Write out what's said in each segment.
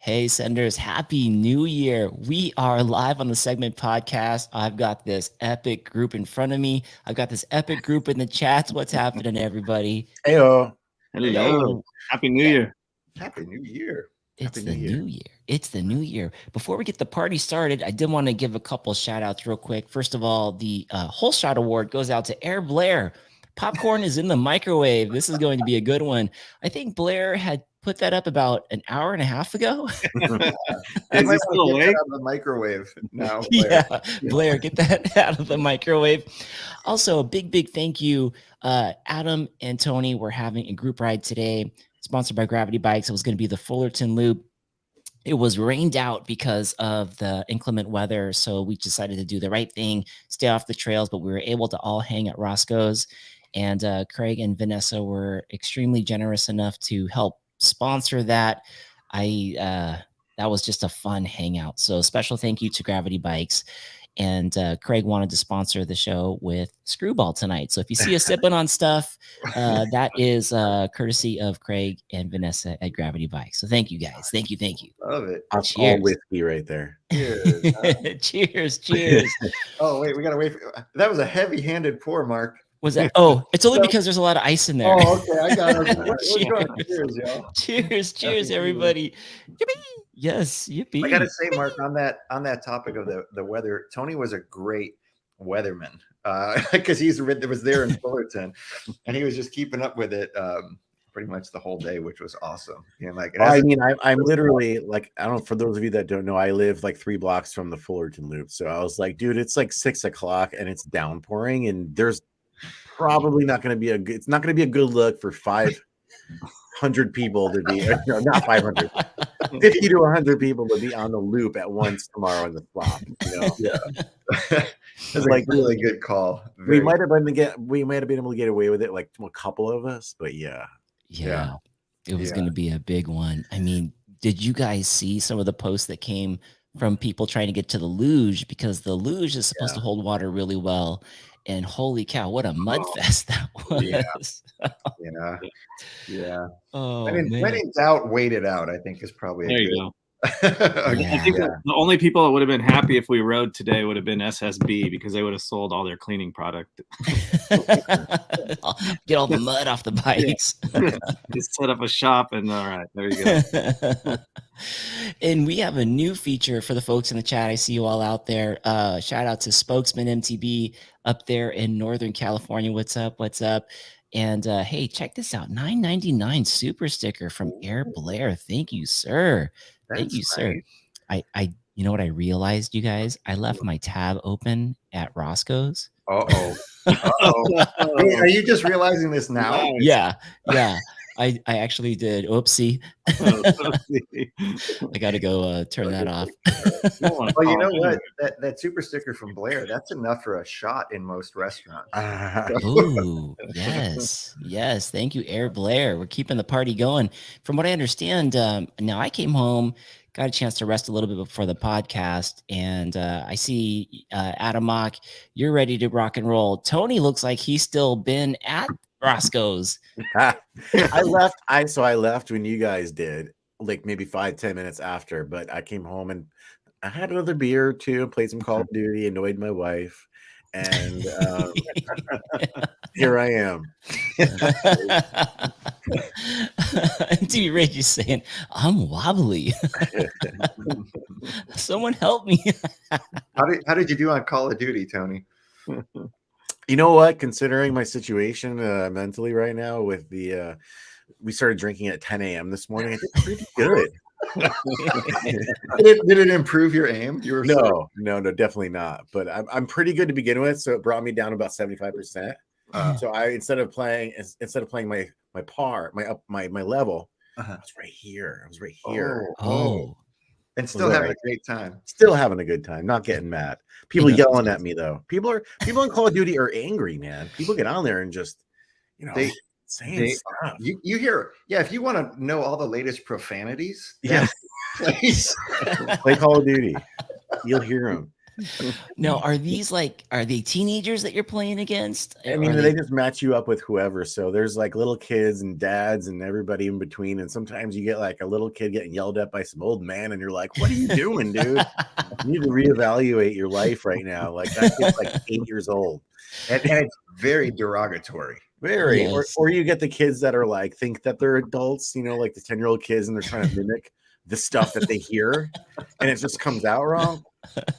Hey, senders, happy new year. We are live on the Segment Podcast. I've got this epic group in front of me. I've got this epic group in the chats. What's happening, everybody? Heyo. Hello. Happy New Year. Happy New Year. It's the new year. It's the new year. Before we get the party started, I did want to give a couple shout outs real quick. First of all, the Whole Shot Award goes out to Air Blair. Popcorn is in the microwave. This is going to be a good one. I think Blair had put that up about an hour and a half ago. Is he still awake? Out of the microwave now, Blair. Yeah, Blair, get that out of the microwave. Also, a big thank you. Adam and Tony were having a group ride today, sponsored by Gravity Bikes. It was going to be the Fullerton Loop. It was rained out because of the inclement weather, so we decided to do the right thing, stay off the trails, but we were able to all hang at Roscoe's. And Craig and Vanessa were extremely generous enough to help sponsor that. That was just a fun hangout. So special thank you to Gravity Bikes. And Craig wanted to sponsor the show with Screwball tonight. So if you see us sipping on stuff, that is courtesy of Craig and Vanessa at Gravity Bikes. So thank you guys. Thank you. Love it. That's all whiskey right there. Cheers. Oh, wait, we got to wait. That was a heavy-handed pour, Mark. Was that? Oh, it's only because there's a lot of ice in there. Oh, okay. I got it. Cheers, y'all. Cheers, everybody. Yippee. Yes, yippee. I gotta say, Mark, on that topic of the weather, Tony was a great weatherman because he was there in Fullerton, and he was just keeping up with it pretty much the whole day, which was awesome. You know, I'm literally like, I don't know, for those of you that don't know, I live like 3 blocks from the Fullerton Loop, so I was like, dude, it's like 6 o'clock and it's downpouring, and there's probably not going to be it's not going to be a good look for 500 people to be, no, not 500, 50 to 100 people to be on the loop at once tomorrow in the flop. You know? Yeah, that's like a really good call. We might have been able to get away with it, like a couple of us, but yeah, it was going to be a big one. I mean, did you guys see some of the posts that came from people trying to get to the luge, because the luge is supposed to hold water really well? And holy cow, what a mud fest that was. Yeah. Oh, I mean, when in doubt, wait it out, I think is probably there you go. I think the only people that would have been happy if we rode today would have been SSB, because they would have sold all their cleaning product. Get all the mud off the bikes. Just set up a shop and all right, there you go. And we have a new feature for the folks in the chat. I see you all out there. Shout out to Spokesman MTB up there in Northern California. What's up? And hey, check this out. $9.99 super sticker from Air Blair. Thank you, sir. Thank you, sir. I you know what I realized, you guys? I left my tab open at Roscoe's. Uh-oh. Are you just realizing this now? Yeah. I actually did. Oopsie. I got to go turn that off. Well, you know what? That super sticker from Blair, that's enough for a shot in most restaurants. Ooh, yes. Thank you, Air Blair. We're keeping the party going. From what I understand, now I came home, got a chance to rest a little bit before the podcast, and I see Adam Mock, you're ready to rock and roll. Tony looks like he's still been at Roscoe's. I left when you guys did, like maybe 5-10 minutes after, but I came home and I had another beer or two, played some Call of Duty, annoyed my wife, and here I am. TV Reggie's saying, I'm wobbly. Someone help me. How did you do on Call of Duty, Tony? You know what? Considering my situation mentally right now, with the we started drinking at 10 a.m. this morning, I did pretty good. Did it improve your aim? No, definitely not. But I'm pretty good to begin with, so it brought me down about 75%. So I instead of playing my par, my level, I was right here. Oh. And still having a great time. Still having a good time. Not getting mad. People yelling at me though. People in Call of Duty are angry, man. People get on there and just, saying stuff. You hear, if you want to know all the latest profanities, please play Call of Duty. You'll hear them. No, are they teenagers that you're playing against? I mean, they just match you up with whoever. So there's like little kids and dads and everybody in between. And sometimes you get like a little kid getting yelled at by some old man, and you're like, "What are you doing, dude? You need to reevaluate your life right now." Like that kid's like 8 years old, and it's very derogatory. very. Yes. Or you get the kids that are like think that they're adults, like the 10-year-old kids, and they're trying to mimic the stuff that they hear, and it just comes out wrong.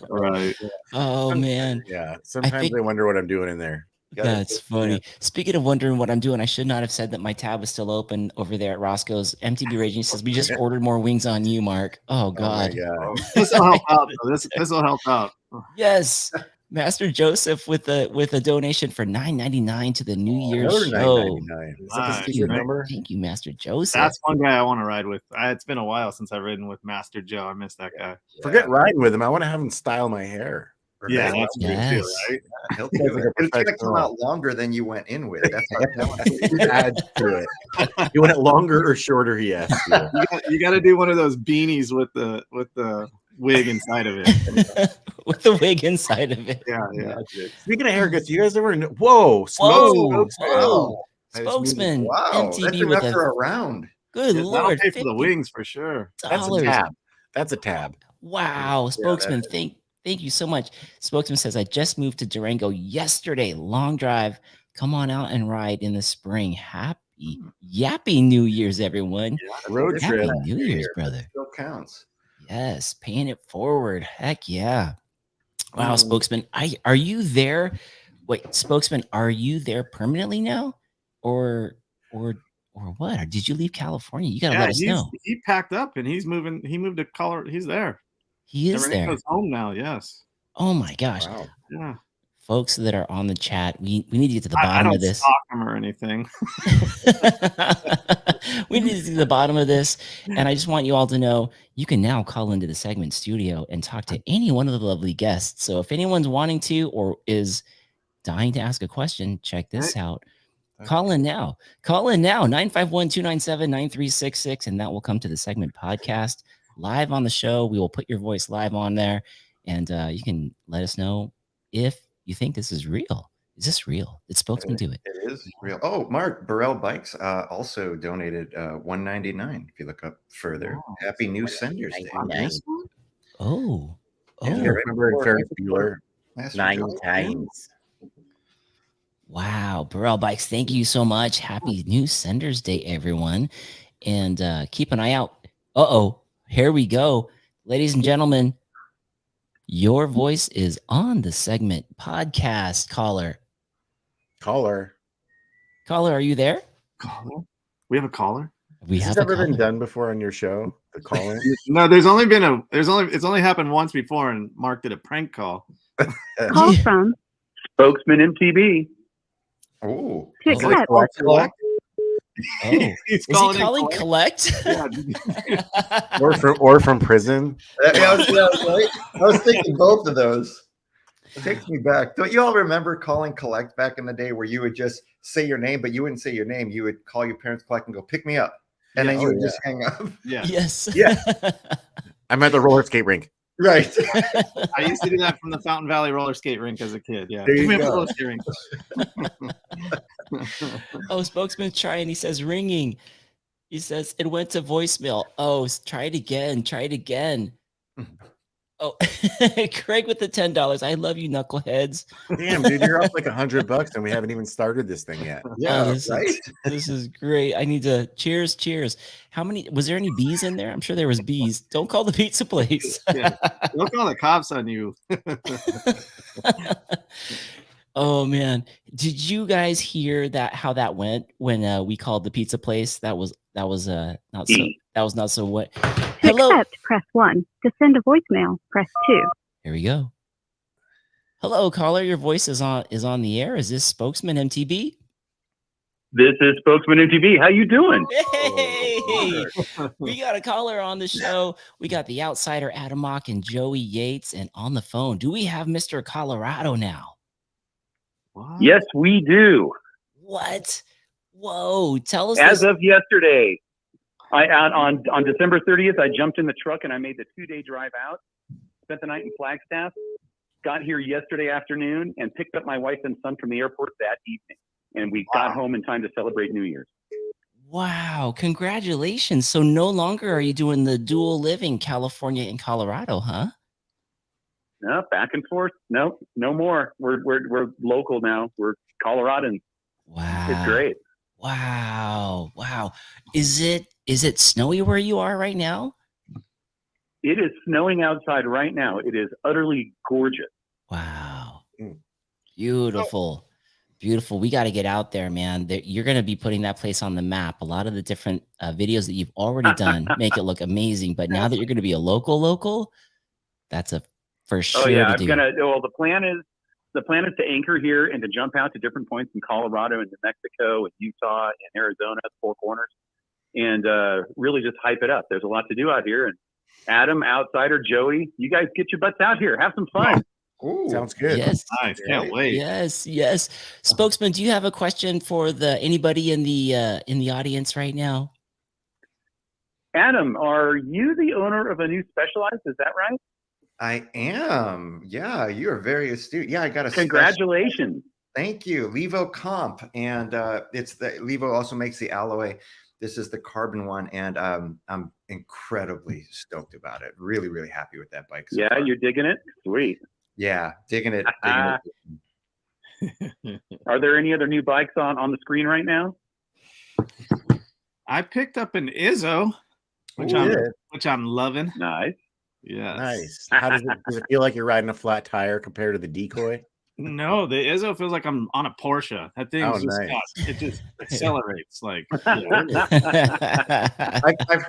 Right. Oh man. Yeah. Sometimes I wonder what I'm doing in there. That's funny. Speaking of wondering what I'm doing, I should not have said that my tab was still open over there at Roscoe's. MTB Raging says we just ordered more wings on you, Mark. Oh God. This will help out. This will help out. Yes. Master Joseph with a donation for $9.99 to the New Year's show. Nice. Thank you, Master Joseph. That's one guy I want to ride with. It's been a while since I've ridden with Master Joe. I miss that guy. Forget riding with him. I want to have him style my hair. Yeah, that's me too, right? He'll come out longer than you went in with. That's how add to it. You want it longer or shorter? He asked you. You got to do one of those beanies with the wig inside of it. With the wig inside of it. Yeah. Speaking of haircuts, you guys ever know? Whoa. Spokesman. Wow. MTV with a round. Good Lord. Pay for the wings for sure. That's a tab. Wow. Spokesman, thank you so much. Spokesman says, I just moved to Durango yesterday. Long drive. Come on out and ride in the spring. Yappy New Year's, everyone. Road trip. Happy New Year's, brother. Still counts. Yes, paying it forward. Heck yeah. Wow, Spokesman. Are you there? Wait, Spokesman, are you there permanently now? Or what? Or did you leave California? You gotta let us know. He packed up and he's moving. He moved to Colorado. He's there. He is there. Goes home now. Yes. Oh my gosh. Wow. Yeah. Folks that are on the chat, we need to get to the bottom I don't of this. Stalk him or anything. We need to get to the bottom of this. And I just want you all to know you can now call into the segment studio and talk to any one of the lovely guests. So if anyone's wanting to or is dying to ask a question, check this out. Call in now. 951-297-9366, and that will come to the segment podcast live on the show. We will put your voice live on there, and you can let us know if you think this is real. Is this real? Did Spokesman do it? It is real. Oh, Mark Burrell Bikes also donated $1.99. If you look up further, Happy New Senders Day. Oh, I remember Ferris Bueller 9 times. Wow, Burrell Bikes, thank you so much. Happy New Senders Day, everyone. And keep an eye out. Here we go. Ladies and gentlemen, your voice is on the segment podcast. Caller, are you there? Caller? We have a caller? Has this ever been done before on your show? The call-in? No, it's only happened once before, and Mark did a prank call. Call from Spokesman MTB. Oh, he's calling collect? or from prison. I was thinking both of those. It takes me back. Don't you all remember calling collect back in the day where you would just say your name, but you wouldn't say your name. You would call your parents collect and go pick me up, and then you would just hang up. Yeah. Yes. Yeah. I'm at the roller skate rink. Right. I used to do that from the Fountain Valley roller skate rink as a kid. Yeah. There you go. Roller skate rink. Spokesman's trying. He says ringing. He says it went to voicemail. Oh, try it again. Oh, Craig with the $10. I love you, knuckleheads. Damn, dude, you're up like $100 and we haven't even started this thing yet. Yeah, this is great. I need to cheers. How many was there any bees in there? I'm sure there was bees. Don't call the pizza place. Yeah. Don't call the cops on you. Oh man. Did you guys hear how that went when we called the pizza place? That was not so what. Hello. Accept, press 1. To send a voicemail, press 2. Here we go. Hello, caller. Your voice is on the air. Is this Spokesman MTB? This is Spokesman MTB. How you doing? Hey, we got a caller on the show. We got the outsider Adam Mock and Joey Yates, and on the phone, do we have Mr. Colorado now? What? Yes, we do. What? Whoa! Tell us. As of yesterday, on December 30th, I jumped in the truck and I made the 2-day drive out. Spent the night in Flagstaff. got here yesterday afternoon and picked up my wife and son from the airport that evening. And we got home in time to celebrate New Year's. Wow, congratulations. So no longer are you doing the dual living California and Colorado, huh? No, back and forth. No more. We're local now. We're Coloradans. Wow. It's great. Wow. Is it snowy where you are right now? It is snowing outside right now. It is utterly gorgeous. Wow. Beautiful. Beautiful. We got to get out there, man. You're going to be putting that place on the map. A lot of the different videos that you've already done make it look amazing. But now that you're going to be a local, that's a for sure. Oh yeah, to do. Well, the plan is to anchor here and to jump out to different points in Colorado and New Mexico and Utah and Arizona, Four Corners, and really just hype it up. There's a lot to do out here. And Adam, Outsider, Joey, you guys get your butts out here. Have some fun. Ooh. Sounds good. Yes. Nice. Can't wait. Yes. Spokesman, do you have a question for anybody in the audience right now? Adam, are you the owner of a new Specialized? Is that right? I am. Yeah, you are very astute. Yeah, I got a Congratulations. Thank you. Levo Comp. And Levo also makes the alloy. This is the carbon one. And I'm incredibly stoked about it. Really, really happy with that bike. So far. You're digging it? Sweet. Yeah, digging it. Are there any other new bikes on the screen right now? I picked up an Izzo, which I'm loving. Nice. Yeah. Nice. How does it feel like you're riding a flat tire compared to the Decoy? No, the Izzo feels like I'm on a Porsche. That thing it just accelerates. Like I've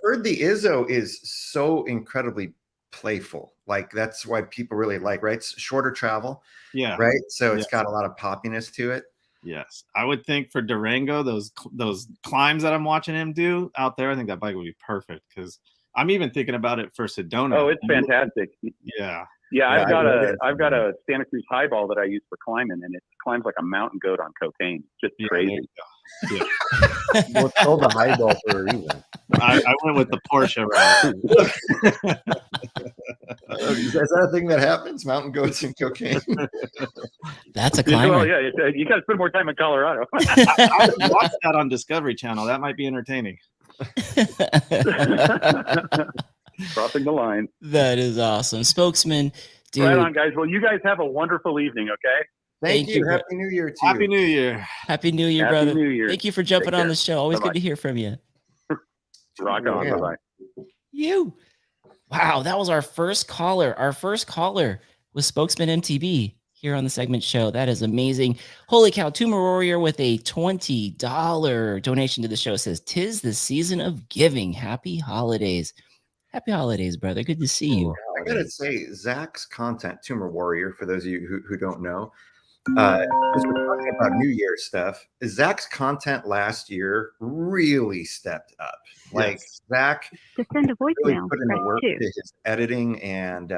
heard the Izzo is so incredibly playful. Like that's why people really like, right? It's shorter travel. Yeah. Right. So it's got a lot of poppiness to it. Yes. I would think for Durango, those climbs that I'm watching him do out there, I think that bike would be perfect because I'm even thinking about it for Sedona. Oh, it's fantastic. Yeah. Yeah, I've got a Santa Cruz highball that I use for climbing, and it climbs like a mountain goat on cocaine. Just crazy. Yeah. Well, it's called the highball for a reason. I went with the Porsche route. Is that a thing that happens? Mountain goats and cocaine. That's a climber. Well, yeah, you got to spend more time in Colorado. I would watch that on Discovery Channel. That might be entertaining. Crossing the line. That is awesome. Spokesman, dude. Right on, guys. Well, you guys have a wonderful evening, okay? Thank you. Happy New Year to you. Happy New Year. Happy New Year, brother. New Year. Thank you for jumping on the show. Always good to hear from you. Rock on. Bye-bye. Wow, that was our first caller. Our first caller was Spokesman MTB here on the segment show. That is amazing. Holy cow. Tumor Warrior with a $20 donation to the show says, "'Tis the season of giving. Happy holidays." Happy holidays, brother. Good to see you. I gotta say, Zach's content, Tumor Warrior, for those of you who don't know, because we're talking about New Year's stuff, Zach's content last year really stepped up. Like Zach to send a voicemail, really put in the work 2. to his editing and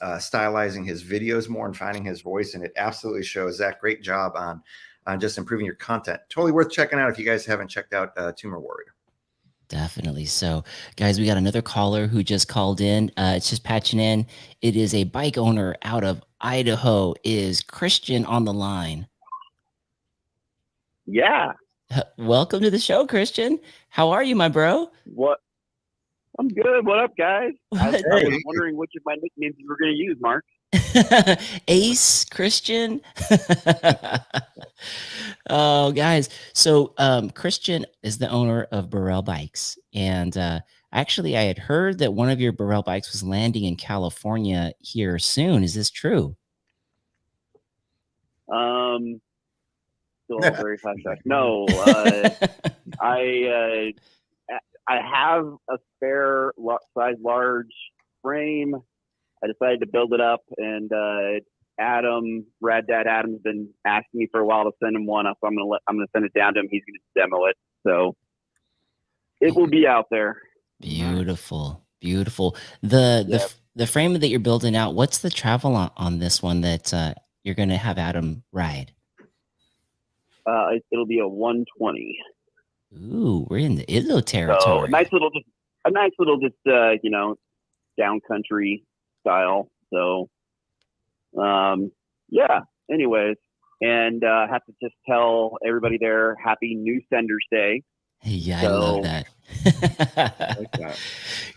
stylizing his videos more and finding his voice, and it absolutely shows. Zach, great job on just improving your content. Totally worth checking out if you guys haven't checked out Tumor Warrior. Definitely. So, guys, we got another caller who just called in. It's just patching in. It is a bike owner out of Idaho. Is Christian on the line? Yeah. Welcome to the show, Christian. How are you, my bro? What? I'm good. What up, guys? I was wondering which of my nicknames you were going to use, Mark. Ace, Christian. Oh, guys. So Christian is the owner of Burrell Bikes. And actually, I had heard that one of your Burrell bikes was landing in California here soon. Is this true? Still very fast. No, I have a spare size large frame. I decided to build it up, and Rad Dad Adam's been asking me for a while to send him one up. So I'm gonna send it down to him. He's gonna demo it, so it will be out there. Beautiful. The frame that you're building out. What's the travel on this one that you're gonna have Adam ride? It'll be a 120. Ooh, we're in the Izzo territory. So a nice little down country style. So Yeah. Anyways, and have to just tell everybody there happy New Senders Day. Hey, yeah, I love that. Like that.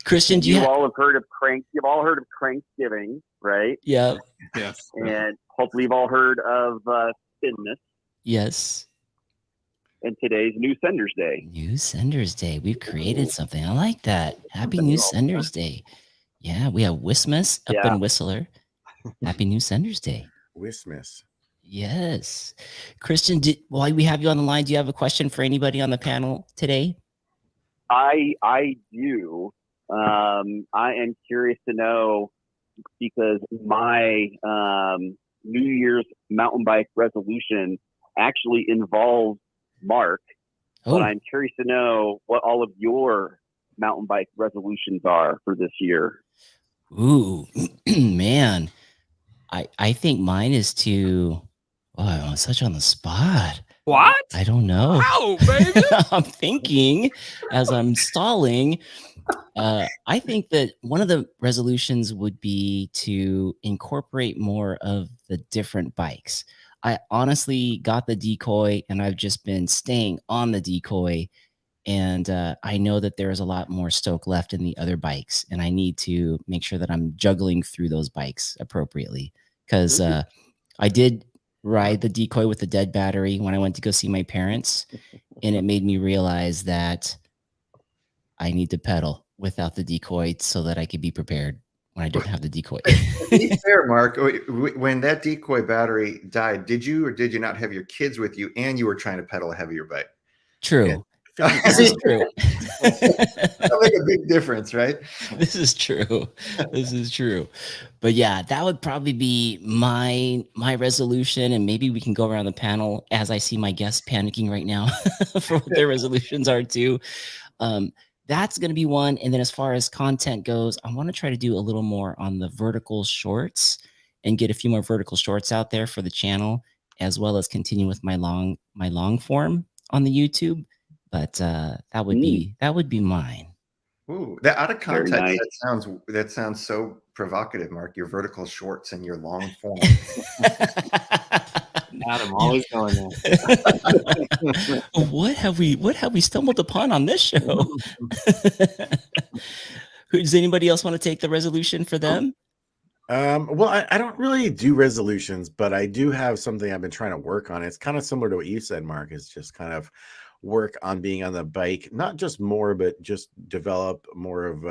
Christian, do You you all have heard of You've all heard of Cranksgiving, right? Yeah. Yes. And hopefully you've all heard of Thinmas. Yes. And today's New Senders Day. New Senders Day. We've created something. I like that. Happy New Senders Day. Yeah, we have Wismas up in Whistler. Happy New Senders Day. Wismas. Yes. Christian, while we have you on the line, do you have a question for anybody on the panel today? I do. I am curious to know, because my New Year's mountain bike resolution actually involves Mark, but I'm curious to know what all of your mountain bike resolutions are for this year. Ooh, man. I think mine is to, I'm such on the spot. What? I don't know. Wow, baby. I'm thinking as I'm stalling. I think that one of the resolutions would be to incorporate more of the different bikes. I honestly got the decoy and I've just been staying on the decoy. And I know that there is a lot more stoke left in the other bikes. And I need to make sure that I'm juggling through those bikes appropriately. Because I did ride the decoy with the dead battery when I went to go see my parents. And it made me realize that I need to pedal without the decoy so that I could be prepared when I don't have the decoy. To be fair, Mark, when that decoy battery died, did you or did you not have your kids with you and you were trying to pedal a heavier bike? True. This is true. That'll make a big difference, right? This is true. This is true. But yeah, that would probably be my resolution, and maybe we can go around the panel as I see my guests panicking right now for what their resolutions are too. That's going to be one. And then as far as content goes, I want to try to do a little more on the vertical shorts and get a few more vertical shorts out there for the channel, as well as continue with my long form on the YouTube. But that would be mine. Ooh, that out of context, nice. that sounds so provocative, Mark. Your vertical shorts and your long form. Adam, always going there. What have we stumbled upon on this show? Does anybody else want to take the resolution for them? Well, I don't really do resolutions, but I do have something I've been trying to work on. It's kind of similar to what you said, Mark. It's just kind of work on being on the bike, not just more, but just develop more of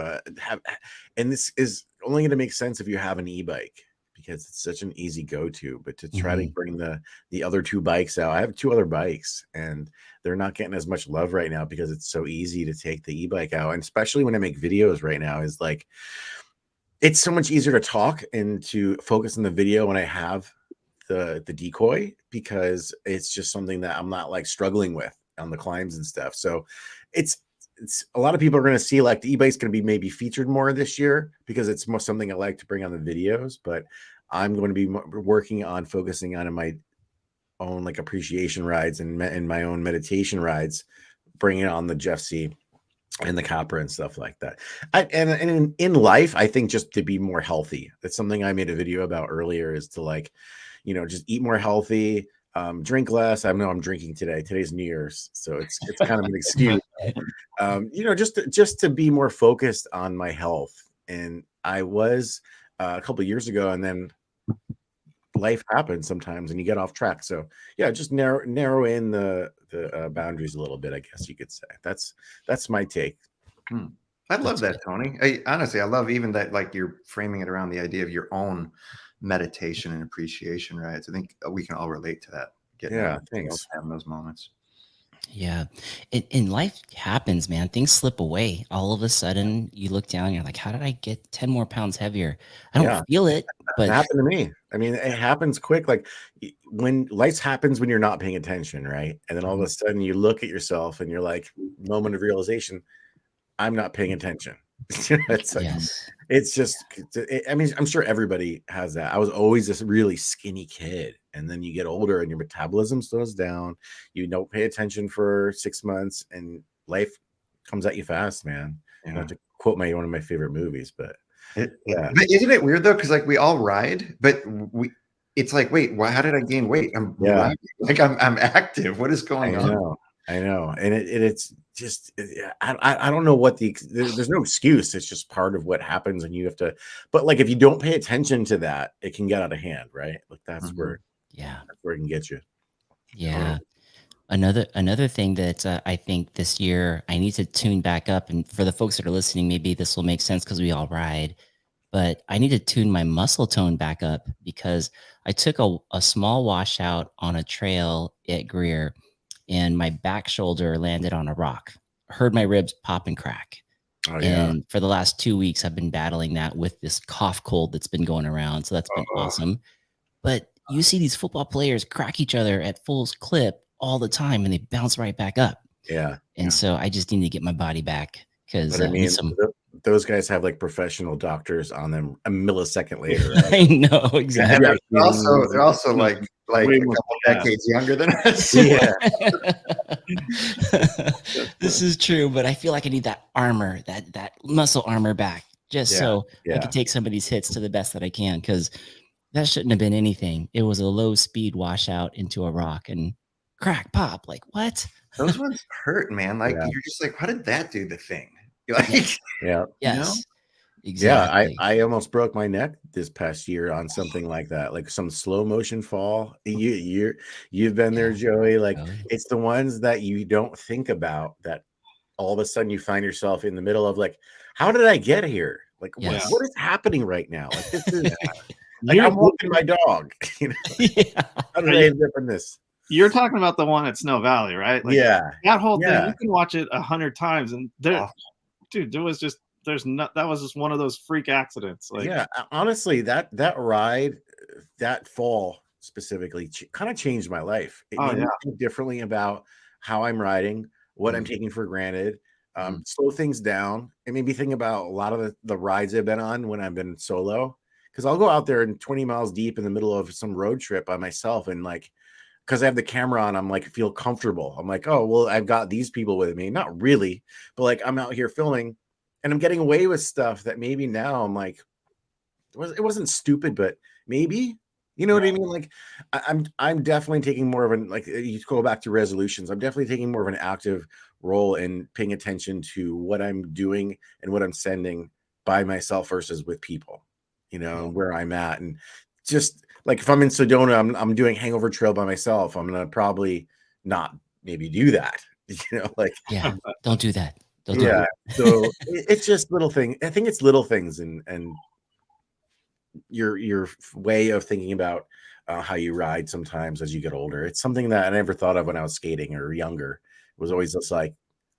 and this is only going to make sense if you have an e-bike, because it's such an easy go-to. But to try to bring the other two bikes out, I have two other bikes and they're not getting as much love right now because it's so easy to take the e-bike out. And especially when I make videos right now, is like, it's so much easier to talk and to focus on the video when I have the decoy, because it's just something that I'm not like struggling with on the climbs and stuff. So it's a lot of people are going to see like the e-bike's going to be maybe featured more this year because it's more something I like to bring on the videos. But I'm going to be working on focusing on my own like appreciation rides and my own meditation rides, bringing on the Jeff C and the Capra and stuff like that. And in life, I think just to be more healthy. That's something I made a video about earlier, is to like, just eat more healthy, drink less. I know I'm drinking today. Today's New Year's, so it's kind of an excuse. Just to be more focused on my health. And I was a couple of years ago, and then life happens sometimes, and you get off track. So yeah, just narrow in the boundaries a little bit, I guess you could say. That's my take. I love that, Tony. Honestly, I love even that, like, you're framing it around the idea of your own meditation and appreciation, right? So I think we can all relate to that. Thanks. Having those moments. Yeah. In life happens, man. Things slip away. All of a sudden you look down and you're like, how did I get 10 more pounds heavier? I don't feel it, but it happened to me. I mean, it happens quick. Like when life happens when you're not paying attention, right? And then all of a sudden you look at yourself and you're like, moment of realization, I'm not paying attention. It's like, it's just, I mean, I'm sure everybody has that. I was always this really skinny kid. And then you get older and your metabolism slows down. You don't pay attention for 6 months and life comes at you fast, man. You have to quote one of my favorite movies, but But isn't it weird though? Because like we all ride, but it's like, wait, how did I gain weight? I'm riding. Like I'm active. What is going on? I know, and it's just I don't know what there's no excuse. It's just part of what happens, and you have to. But like if you don't pay attention to that, it can get out of hand, right? Like that's where it can get you. Yeah. Another thing that I think this year I need to tune back up, and for the folks that are listening, maybe this will make sense because we all ride, but I need to tune my muscle tone back up because I took a small washout on a trail at Greer, and my back shoulder landed on a rock. Heard my ribs pop and crack. Oh, yeah. And for the last 2 weeks, I've been battling that with this cough cold that's been going around. So that's been awesome. But you see these football players crack each other at full clip all the time, and they bounce right back up. Yeah. And so I just need to get my body back because I mean, those guys have like professional doctors on them a millisecond later. Right? I know exactly. And they're also like a couple decades younger than us. Yeah. This is true, but I feel like I need that armor, that muscle armor back, just so I can take some of these hits to the best that I can, because that shouldn't have been anything. It was a low speed washout into a rock and crack pop. Like, what? Those ones hurt, man. Like you're just like, how did that do the thing? You're like, yes, you know? exactly. Yeah, I almost broke my neck this past year on something like that, like some slow motion fall. You've been there, Joey. Like it's the ones that you don't think about that all of a sudden you find yourself in the middle of like, how did I get here? Like what is happening right now? Like this is like I'm walking my dog. You know? How did I end up in this? You're talking about the one at Snow Valley, right? Like, that whole thing, you can watch it 100 times, and dude, that was just one of those freak accidents. Like, honestly, that ride, that fall specifically, kind of changed my life. It made me think differently about how I'm riding, what I'm taking for granted, slow things down. It made me think about a lot of the rides I've been on when I've been solo, because I'll go out there and 20 miles deep in the middle of some road trip by myself, and like, because I have the camera on, I'm like, feel comfortable. I'm like, oh, well, I've got these people with me. Not really, but like I'm out here filming and I'm getting away with stuff that maybe now I'm like, it wasn't stupid, but maybe, you know what I mean? Like I'm definitely taking more of an, like you go back to resolutions. I'm definitely taking more of an active role in paying attention to what I'm doing and what I'm sending by myself versus with people, you know, where I'm at. And just like if I'm in Sedona, I'm doing Hangover Trail by myself. I'm gonna probably not maybe do that. You know, like don't do that. Don't do that. So it's just little things. I think it's little things and your way of thinking about how you ride sometimes as you get older. It's something that I never thought of when I was skating or younger. It was always just like,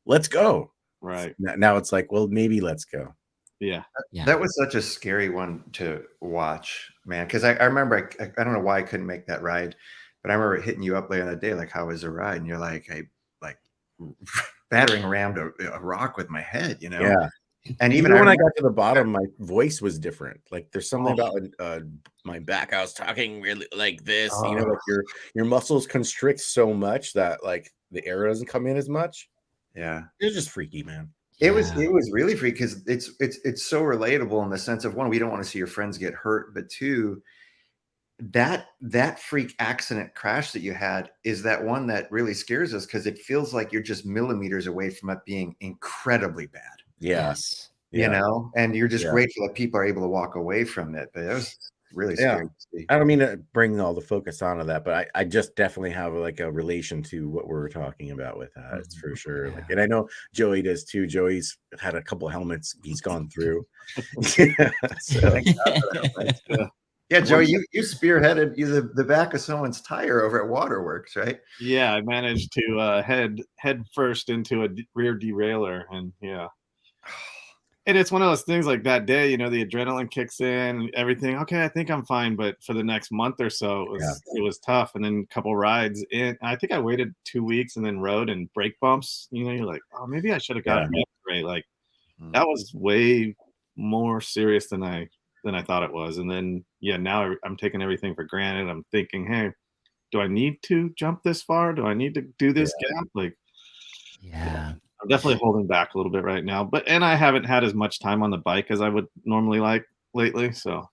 let's go. Right. Now it's like, well, maybe let's go. Yeah. That was such a scary one to watch, man. Because I remember, I don't know why I couldn't make that ride, but I remember hitting you up later in the day, like, how was the ride? And you're like, I like battering around a rock with my head, you know? Yeah. And even when I got to the bottom, my voice was different. Like there's something about my back. I was talking really like this, you know, like your muscles constrict so much that like the air doesn't come in as much. Yeah. It's just freaky, man. It was really freaky because it's so relatable in the sense of, one, we don't want to see your friends get hurt, but two, that freak accident crash that you had is that one that really scares us because it feels like you're just millimeters away from it being incredibly bad. Yes. You know, and you're just grateful that people are able to walk away from it. But it was really scary to see. I don't mean to bring all the focus onto that, but I just definitely have like a relation to what we're talking about with that. It's for sure. Like, and I know Joey does too. Joey's had a couple helmets he's gone through. Yeah, Joey, you spearheaded the back of someone's tire over at Waterworks, right? Yeah, I managed to head first into a rear derailleur, and and it's one of those things like that day, you know, the adrenaline kicks in, everything. Okay, I think I'm fine, but for the next month or so, it was tough. And then a couple rides in. I think I waited 2 weeks and then rode and brake bumps. You know, you're like, oh, maybe I should have gotten an X-ray. Like that was way more serious than I thought it was. And then now I'm taking everything for granted. I'm thinking, hey, do I need to jump this far? Do I need to do this gap? Like, Definitely holding back a little bit right now, and I haven't had as much time on the bike as I would normally like lately. So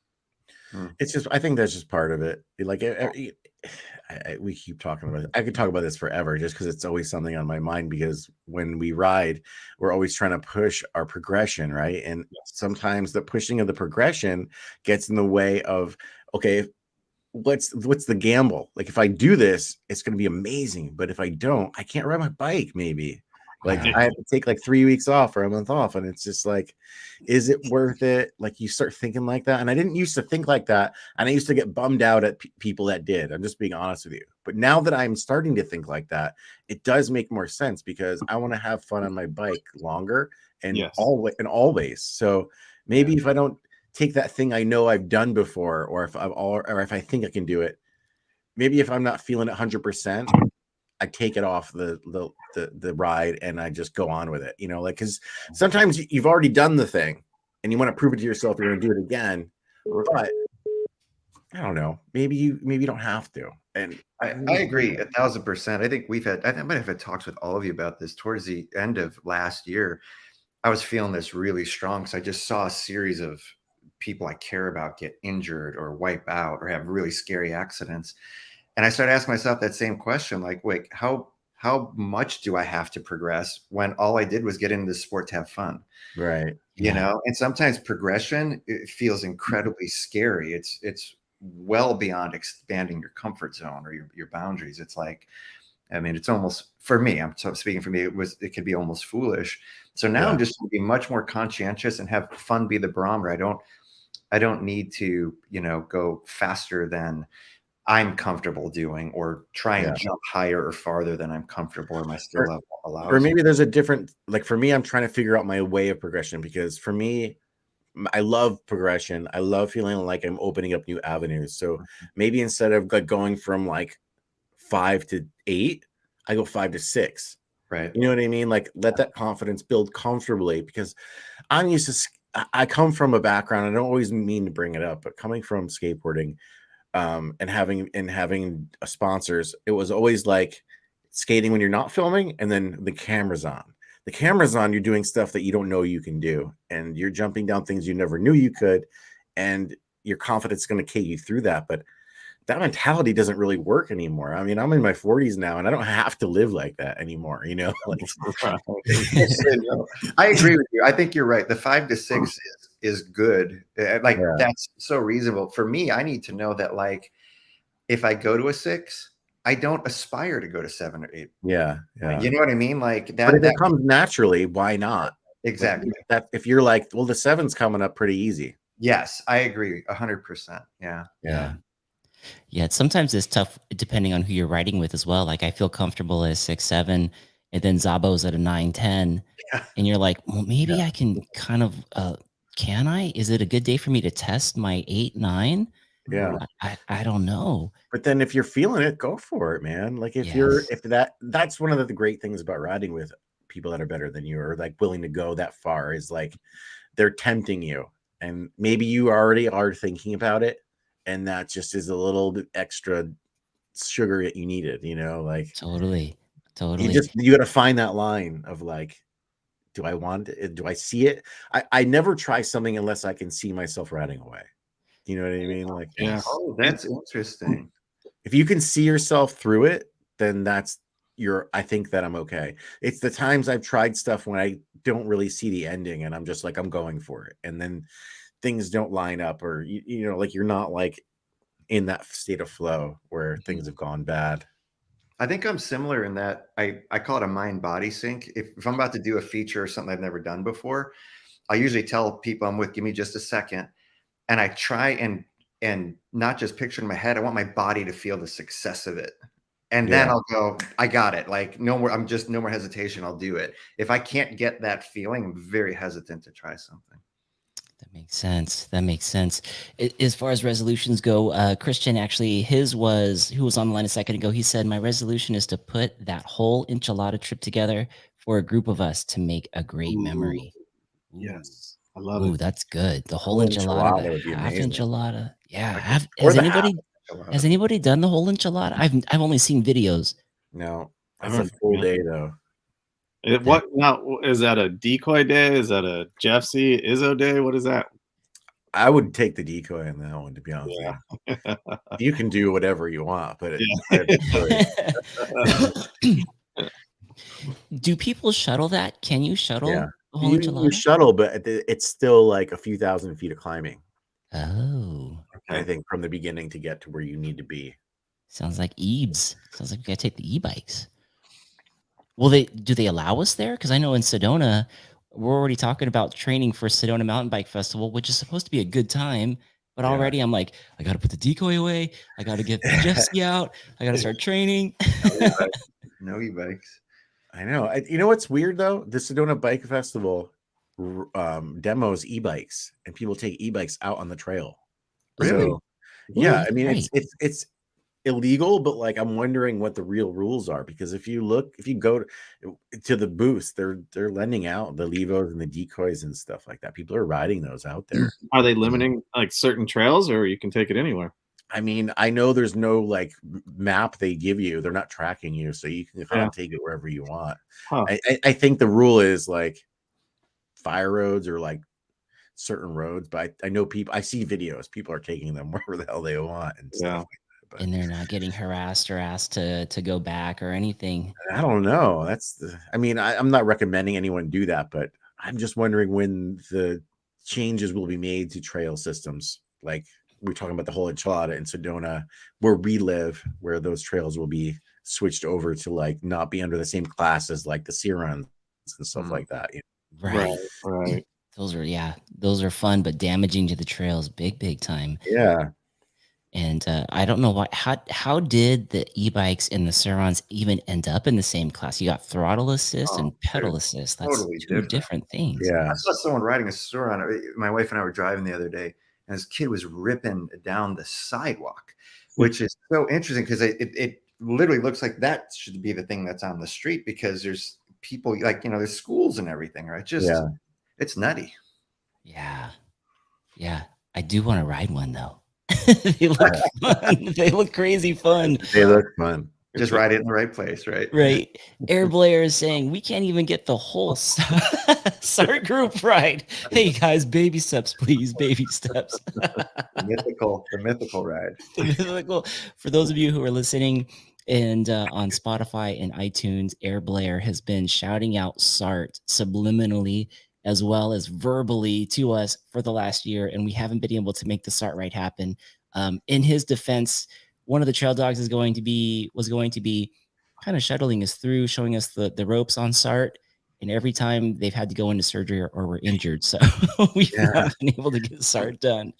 It's just, I think that's just part of it. Like, we keep talking about it. I could talk about this forever just because it's always something on my mind, because when we ride, we're always trying to push our progression, right? And sometimes the pushing of the progression gets in the way of, okay, what's the gamble? Like, if I do this, it's going to be amazing, but if I don't, I can't ride my bike. Maybe like Yeah. I have to take like 3 weeks off or a month off, and it's just like, is it worth it? Like, you start thinking like that, and I didn't used to think like that, and I used to get bummed out at people that did. I'm just being honest with you. But now that I'm starting to think like that, it does make more sense, because I want to have fun on my bike longer and always. So maybe if I don't take that thing I know I've done before, or if I think I can do it, maybe if I'm not feeling it 100%, I take it off the ride and I just go on with it, like, because sometimes you've already done the thing and you want to prove it to yourself, you're going to do it again, but I don't know, maybe you don't have to. And I agree 1,000%. I think I might have had talks with all of you about this towards the end of last year. I was feeling this really strong because I just saw a series of people I care about get injured or wipe out or have really scary accidents. And I started asking myself that same question, like, wait, how much do I have to progress when all I did was get into the sport to have fun? Right. You know, and sometimes progression, it feels incredibly scary. It's well beyond expanding your comfort zone or your boundaries. It's like, I mean, it's almost, for me, I'm speaking for me, it could be almost foolish. So now I'm just going to be much more conscientious and have fun be the barometer. I don't need to, go faster than I'm comfortable doing, or try and jump higher or farther than I'm comfortable, or my skill level allows. Or maybe there's a different, like, for me, I'm trying to figure out my way of progression, because for me, I love progression. I love feeling like I'm opening up new avenues. So maybe instead of like going from like 5 to 8, I go 5 to 6. Right. You know what I mean? Like, let that confidence build comfortably, because I'm used to, I come from a background, I don't always mean to bring it up, but coming from skateboarding, and having sponsors, it was always like skating when you're not filming, and then the camera's on. The camera's on, you're doing stuff that you don't know you can do, and you're jumping down things you never knew you could, and your confidence is going to carry you through that. But that mentality doesn't really work anymore. I mean, I'm in my 40s now, and I don't have to live like that anymore. Like, I agree with you. I think you're right. The 5 to 6 is good. Like, that's so reasonable for me. I need to know that, like, if I go to a 6, I don't aspire to go to 7 or 8. Yeah. You know what I mean? Like that. But if it comes naturally, why not? Exactly. Like, that if you're like, well, the 7's coming up pretty easy. Yes, I agree 100%. Yeah, sometimes it's tough depending on who you're riding with as well. Like, I feel comfortable at a 6, 7, and then Zabo's at a 9, 10. And you're like, well, maybe I can kind of, can I? Is it a good day for me to test my 8, 9? Yeah. I don't know. But then if you're feeling it, go for it, man. Like, that's one of the great things about riding with people that are better than you, or like willing to go that far, is like they're tempting you. And maybe you already are thinking about it, and that just is a little bit extra sugar that you needed, like Totally. You got to find that line of like, do I want it? Do I see it? I never try something unless I can see myself riding away. You know what I mean? Like, oh, that's interesting. If you can see yourself through it, then I think that I'm okay. It's the times I've tried stuff when I don't really see the ending, and I'm just like, I'm going for it, and then things don't line up, or like, you're not like in that state of flow where things have gone bad. I think I'm similar in that I call it a mind-body sync. If I'm about to do a feature or something I've never done before, I usually tell people I'm with, give me just a second. And I try and not just picture in my head, I want my body to feel the success of it. And then I'll go, I got it. Like, no more hesitation. I'll do it. If I can't get that feeling, I'm very hesitant to try something. That makes sense. As far as resolutions go, Christian, actually, who was on the line a second ago, he said, my resolution is to put that whole enchilada trip together for a group of us to make a great memory. Yes. I love it. That's good. The whole enchilada, would be half amazing. enchilada. Yeah. Has anybody done the whole enchilada? I've only seen videos. No, that's a full day though. What now? Is that a decoy day? Is that a Jeff C. Izzo day? What is that? I would take the decoy on that one, to be honest with you. You can do whatever you want, but Do people shuttle that? Can you shuttle yeah, the whole you enchilada? shuttle, but it's still like a few thousand feet of climbing. Oh, I think from the beginning to get to where you need to be. sounds like Ebes. Sounds like we gotta take the e-bikes. Will do they allow us there? Because I know in Sedona, we're already talking about training for Sedona Mountain Bike Festival, which is supposed to be a good time. But already I'm like, I gotta put the decoy away. I gotta get the Jeffsy out. I gotta start training. No e-bikes. I know. You know what's weird though? The Sedona Bike Festival demos e-bikes, and people take e-bikes out on the trail. Really? So, yeah, Ooh, I mean right. it's illegal, but like I'm wondering what the real rules are, because if you go to the booths, they're lending out the Levos and the decoys and stuff like that. People are riding those out there. Are they limiting like certain trails, or you can take it anywhere? I mean, I know there's no like map they give you. They're not tracking you, so you can kind of take it wherever you want. Huh. I think the rule is like fire roads or like certain roads, but I know I see videos. People are taking them wherever the hell they want and stuff like that. But And they're not getting harassed or asked to go back or anything. I don't know. I mean, I'm not recommending anyone do that, but I'm just wondering when the changes will be made to trail systems. Like we're talking about the whole enchilada in Sedona, where we live, where those trails will be switched over to like not be under the same class as like the Searuns and stuff like that. Right. Those are fun, but damaging to the trails, big time. Yeah. And I don't know how did the e-bikes and the Surons even end up in the same class? You got throttle assist and pedal assist. That's totally two different things. Yeah. I saw someone riding a Suron. My wife and I were driving the other day, and this kid was ripping down the sidewalk, which is so interesting because it literally looks like that should be the thing that's on the street, because there's people like, there's schools and everything, right? It's nutty. Yeah. I do want to ride one though. They look fun. They look crazy fun. They look fun. Just ride it in the right place, right? Right. Air Blair is saying we can't even get the whole SART group ride. Hey guys, baby steps, please. Baby steps. The mythical ride. The mythical. For those of you who are listening and on Spotify and iTunes, Air Blair has been shouting out SART subliminally as well as verbally to us for the last year, and we haven't been able to make the SART ride happen. In his defense, one of the trail dogs was going to be kind of shuttling us through, showing us the ropes on SART, and every time they've had to go into surgery or we're injured, so we've not been able to get SART done.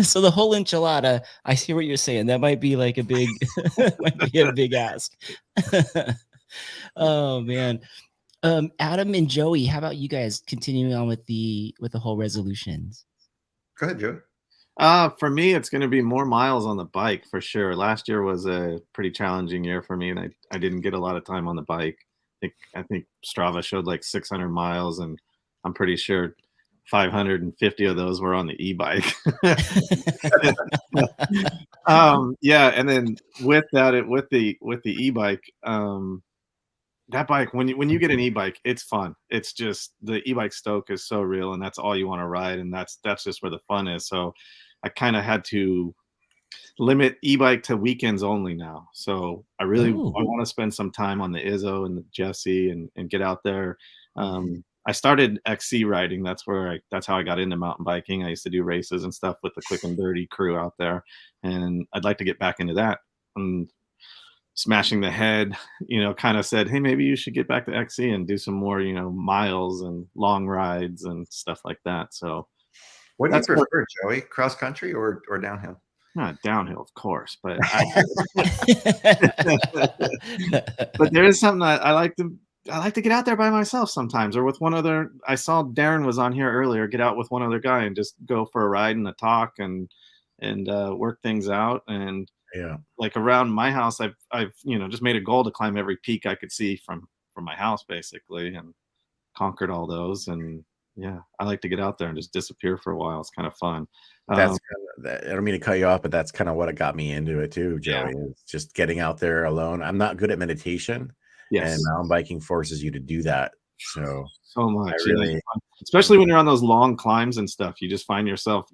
So the whole enchilada, I see what you're saying. That might be like a big ask. Oh man. Adam and Joey, how about you guys continuing on with the whole resolutions? Go ahead, Joey. For me, it's going to be more miles on the bike for sure. Last year was a pretty challenging year for me, and I didn't get a lot of time on the bike. I think Strava showed like 600 miles, and I'm pretty sure 550 of those were on the e-bike. And then with the e-bike, that bike, when you get an e-bike, it's fun. It's just the e-bike stoke is so real, and that's all you want to ride, and that's just where the fun is. So I kind of had to limit e-bike to weekends only now. So I want to spend some time on the Izzo and the Jesse and get out there. I started XC riding. That's how I got into mountain biking. I used to do races and stuff with the Quick and Dirty crew out there, and I'd like to get back into that. And Smashing the Head, kind of said, hey, maybe you should get back to XC and do some more, miles and long rides and stuff like that. So what do you prefer, Joey? Cross country or downhill? Not downhill, of course, but but there is something that I like to get out there by myself sometimes, or with one other. I saw Darren was on here earlier. Get out with one other guy and just go for a ride and a talk and work things out. And like around my house, I've just made a goal to climb every peak I could see from my house, basically, and conquered all those. And I like to get out there and just disappear for a while. It's kind of fun. That's I don't mean to cut you off, but that's kind of what got me into it too, Joey. Is just getting out there alone. I'm not good at meditation, Yes. And mountain biking forces you to do that. So much. I really, especially when you're on those long climbs and stuff, you just find yourself,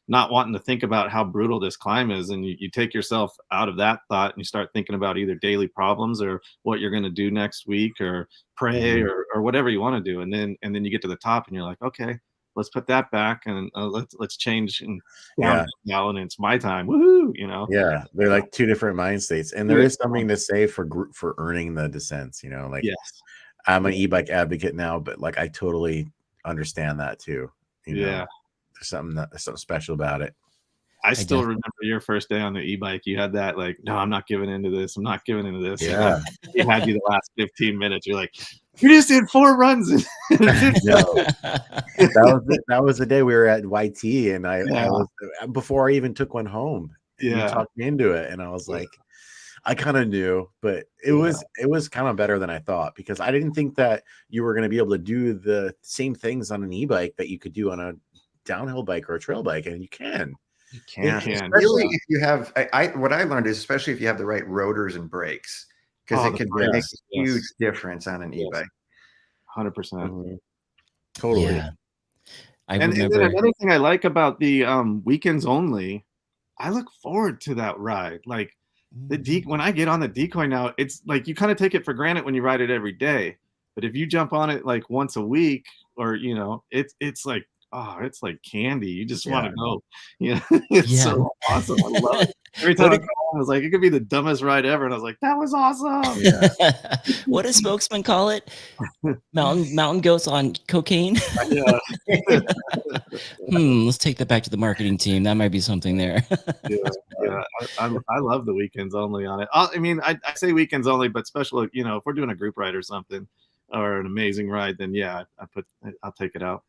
not wanting to think about how brutal this climb is. And you take yourself out of that thought and you start thinking about either daily problems or what you're going to do next week or pray or whatever you want to do. And then you get to the top and you're like, okay, let's put that back and let's change and down now. And it's my time. Woohoo. Yeah. They're like two different mind states. And there is something to say for earning the descents, like, yes. I'm an e-bike advocate now, but like I totally understand that too. There's something special about it. I still remember your first day on the e-bike. You had that like, no, I'm not giving into this. I'm not giving into this. Yeah. You had you the last 15 minutes. You're like, you just did 4 runs. That was the day we were at YT, and I was before I even took one home. You talked me into it, and I was like, I kind of knew, but it was kind of better than I thought, because I didn't think that you were going to be able to do the same things on an e-bike that you could do on a downhill bike or a trail bike, and you can. You can. Especially if you have, what I learned is, especially if you have the right rotors and brakes, because it can make a huge difference on an e-bike. 100%. Totally. Yeah. And then another thing I like about the weekends only, I look forward to that ride. Like, when I get on the decoy now, it's like you kind of take it for granted when you ride it every day. But if you jump on it like once a week, or it's like, oh, it's like candy. You just want to go. It's so awesome. I love it. Every time I go home, I was like, it could be the dumbest ride ever, and I was like, that was awesome. What does Spokesman call it? Mountain goats on cocaine. Let's take that back to the marketing team. That might be something there. I love the weekends only on it. I mean, I say weekends only, but special, if we're doing a group ride or something, or an amazing ride, then I'll take it out.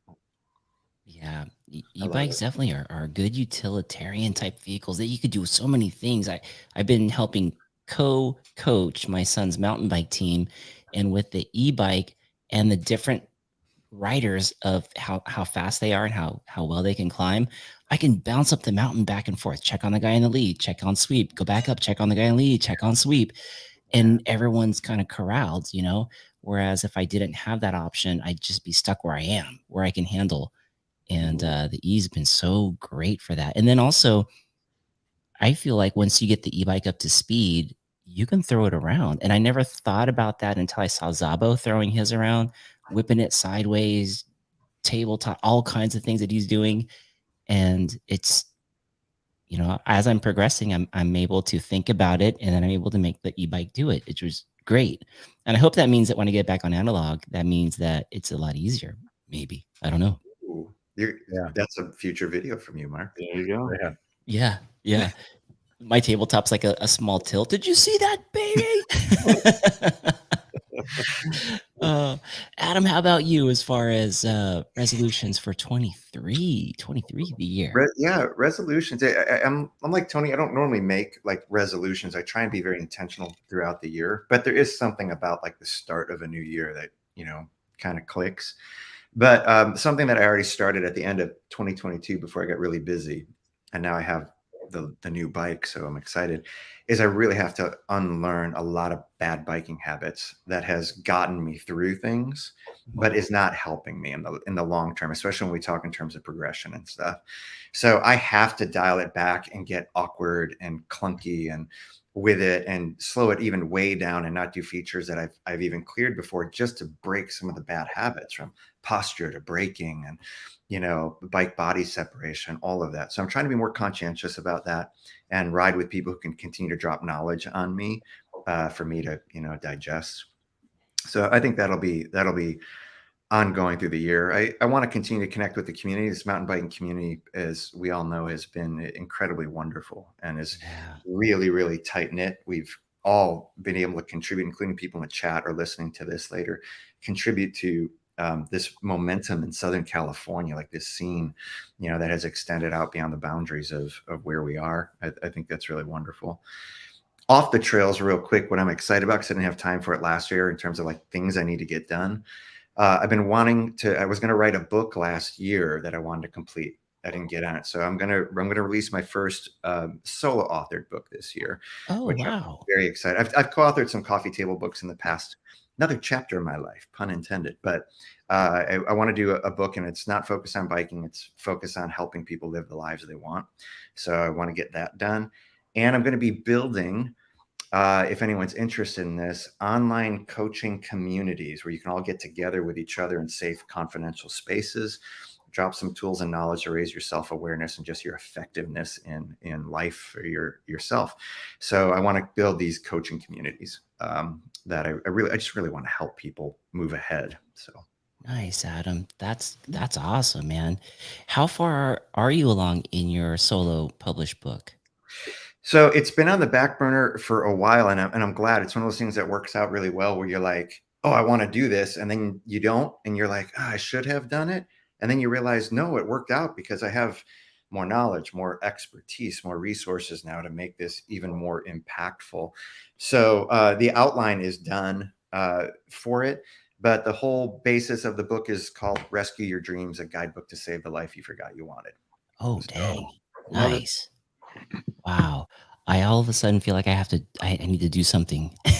Yeah, e-bikes definitely are good utilitarian type vehicles that you could do so many things. I've been helping co-coach my son's mountain bike team, and with the e-bike and the different riders of how fast they are and how well they can climb, I can bounce up the mountain back and forth, check on the guy in the lead, check on sweep, go back up, check on the guy in the lead, check on sweep, and everyone's kind of corralled, whereas if I didn't have that option, I'd just be stuck where I am, where I can handle. And the E's been so great for that. And then also, I feel like once you get the e-bike up to speed, you can throw it around. And I never thought about that until I saw Zabo throwing his around, whipping it sideways, tabletop, all kinds of things that he's doing. And it's, as I'm progressing, I'm able to think about it, and then I'm able to make the e-bike do it. It was great. And I hope that means that when I get back on analog, that means that it's a lot easier. Maybe. I don't know. That's a future video from you, Mark. There you go. Yeah. My tabletop's like a small tilt. Did you see that, baby? Adam, how about you as far as resolutions for 23 the year? Resolutions. I'm like Tony. I don't normally make like resolutions. I try and be very intentional throughout the year, but there is something about like the start of a new year that kind of clicks. But something that I already started at the end of 2022 before I got really busy, and now I have the new bike, so I'm excited, is I really have to unlearn a lot of bad biking habits that has gotten me through things, but is not helping me in the long term, especially when we talk in terms of progression and stuff. So I have to dial it back and get awkward and clunky and with it, and slow it even way down, and not do features that I've even cleared before, just to break some of the bad habits, from posture to braking and bike body separation, all of that. So I'm trying to be more conscientious about that and ride with people who can continue to drop knowledge on me for me to digest. So I think that'll be ongoing through the year. I want to continue to connect with the community. This mountain biking community, as we all know, has been incredibly wonderful and is really, really tight knit. We've all been able to contribute, including people in the chat or listening to this later, contribute to this momentum in Southern California, like this scene, that has extended out beyond the boundaries of where we are. I think that's really wonderful. Off the trails real quick, what I'm excited about, because I didn't have time for it last year in terms of like things I need to get done. I've been wanting to, I was going to write a book last year that I wanted to complete didn't get on it. So I'm gonna release my first solo authored book this year. Oh, which I'm wow. very excited. I've co-authored some coffee table books in the past. Another chapter of my life, pun intended. But I want to do a book, and it's not focused on biking. It's focused on helping people live the lives they want. So I want to get that done. And I'm going to be building, if anyone's interested in this, online coaching communities where you can all get together with each other in safe, confidential spaces, drop some tools and knowledge to raise your self-awareness and just your effectiveness in life for yourself. So I want to build these coaching communities that I just really want to help people move ahead. So Nice, Adam. That's awesome, man. How far are you along in your solo published book? So it's been on the back burner for a while, and I'm glad. It's one of those things that works out really well where you're like, oh, I want to do this, and then you don't, and you're like, oh, I should have done it. And then you realize, no, it worked out because I have more knowledge, more expertise, more resources now to make this even more impactful. So the outline is done for it, but the whole basis of the book is called Rescue Your Dreams, a guidebook to save the life you forgot you wanted. Oh, So, dang. love it. Nice. Wow. I all of a sudden feel like I need to do something. I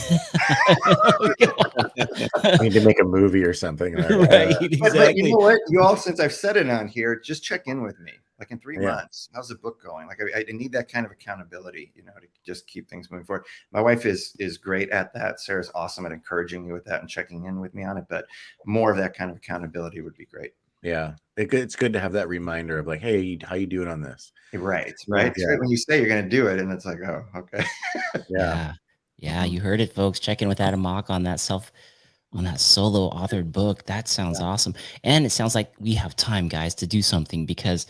need to make a movie or something. Right, But exactly. you know what? You all, since I've said it on here, just check in with me. Like in 3 Yeah. months, how's the book going? Like I need that kind of accountability, to just keep things moving forward. My wife is great at that. Sarah's awesome at encouraging me with that and checking in with me on it. But more of that kind of accountability would be great. Yeah, it's good to have that reminder of like, hey, how you doing on this? Right. It's Yeah. great when you say you're going to do it, and it's like, oh, okay. Yeah. You heard it, folks. Check in with Adam Mock on that solo authored book. That sounds awesome. And it sounds like we have time, guys, to do something, because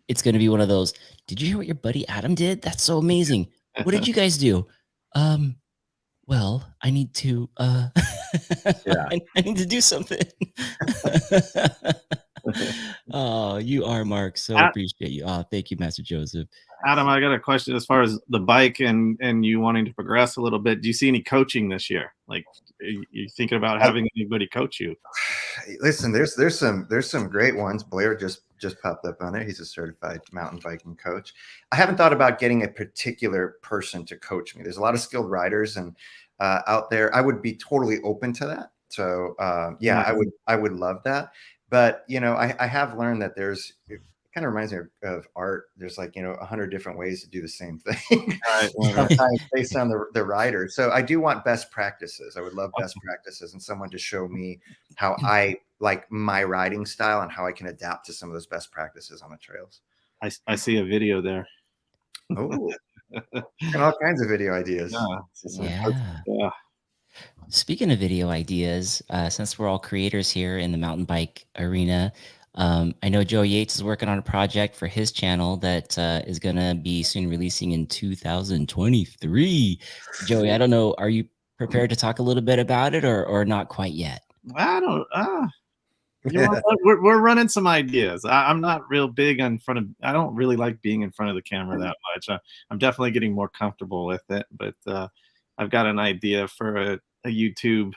it's going to be one of those. Did you hear what your buddy Adam did? That's so amazing. What did you guys do? Well, I need to I need to do something. Oh, you are, Mark. So appreciate you. Oh, thank you, Master Joseph. Adam, I got a question as far as the bike and you wanting to progress a little bit. Do you see any coaching this year? Like, are you thinking about having anybody coach you? Listen, there's some great ones. Blair just popped up on it. He's a certified mountain biking coach. I haven't thought about getting a particular person to coach me. There's a lot of skilled riders and out there. I would be totally open to that. So I would love that. But I have learned that there's, it kind of reminds me of art. There's 100 different ways to do the same thing. Sometimes based on the rider. So I do want best practices. I would love best practices and someone to show me how I like my riding style and how I can adapt to some of those best practices on the trails. I see a video there. Oh, and all kinds of video ideas. Yeah. Speaking of video ideas, since we're all creators here in the mountain bike arena, I know Joe Yates is working on a project for his channel that is going to be soon releasing in 2023. Joey, I don't know. Are you prepared to talk a little bit about it or not quite yet? I don't. We're running some ideas. I'm not real big on front of. I don't really like being in front of the camera that much. I'm definitely getting more comfortable with it, but I've got an idea for a YouTube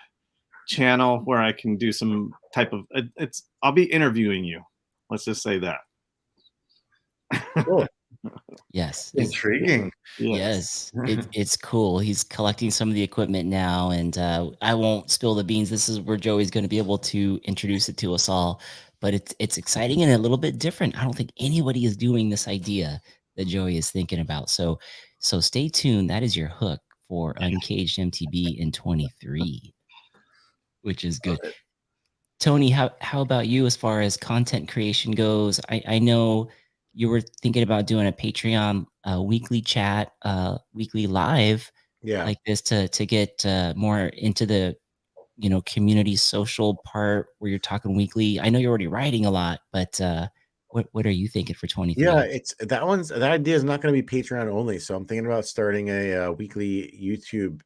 channel where I can do some type of. I'll be interviewing you. Let's just say that. Cool. Yes. Intriguing. Yes. It's cool. He's collecting some of the equipment now, and I won't spill the beans. This is where Joey's going to be able to introduce it to us all. But it's exciting and a little bit different. I don't think anybody is doing this idea that Joey is thinking about. So stay tuned. That is your hook for Uncaged MTB in 23, which is good. Tony, how about you as far as content creation goes? I know you were thinking about doing a Patreon weekly chat, weekly live like this to get more into the community social part where you're talking weekly. I know you're already writing a lot, but what are you thinking for 23? Yeah, that idea is not going to be Patreon only. So I'm thinking about starting a weekly YouTube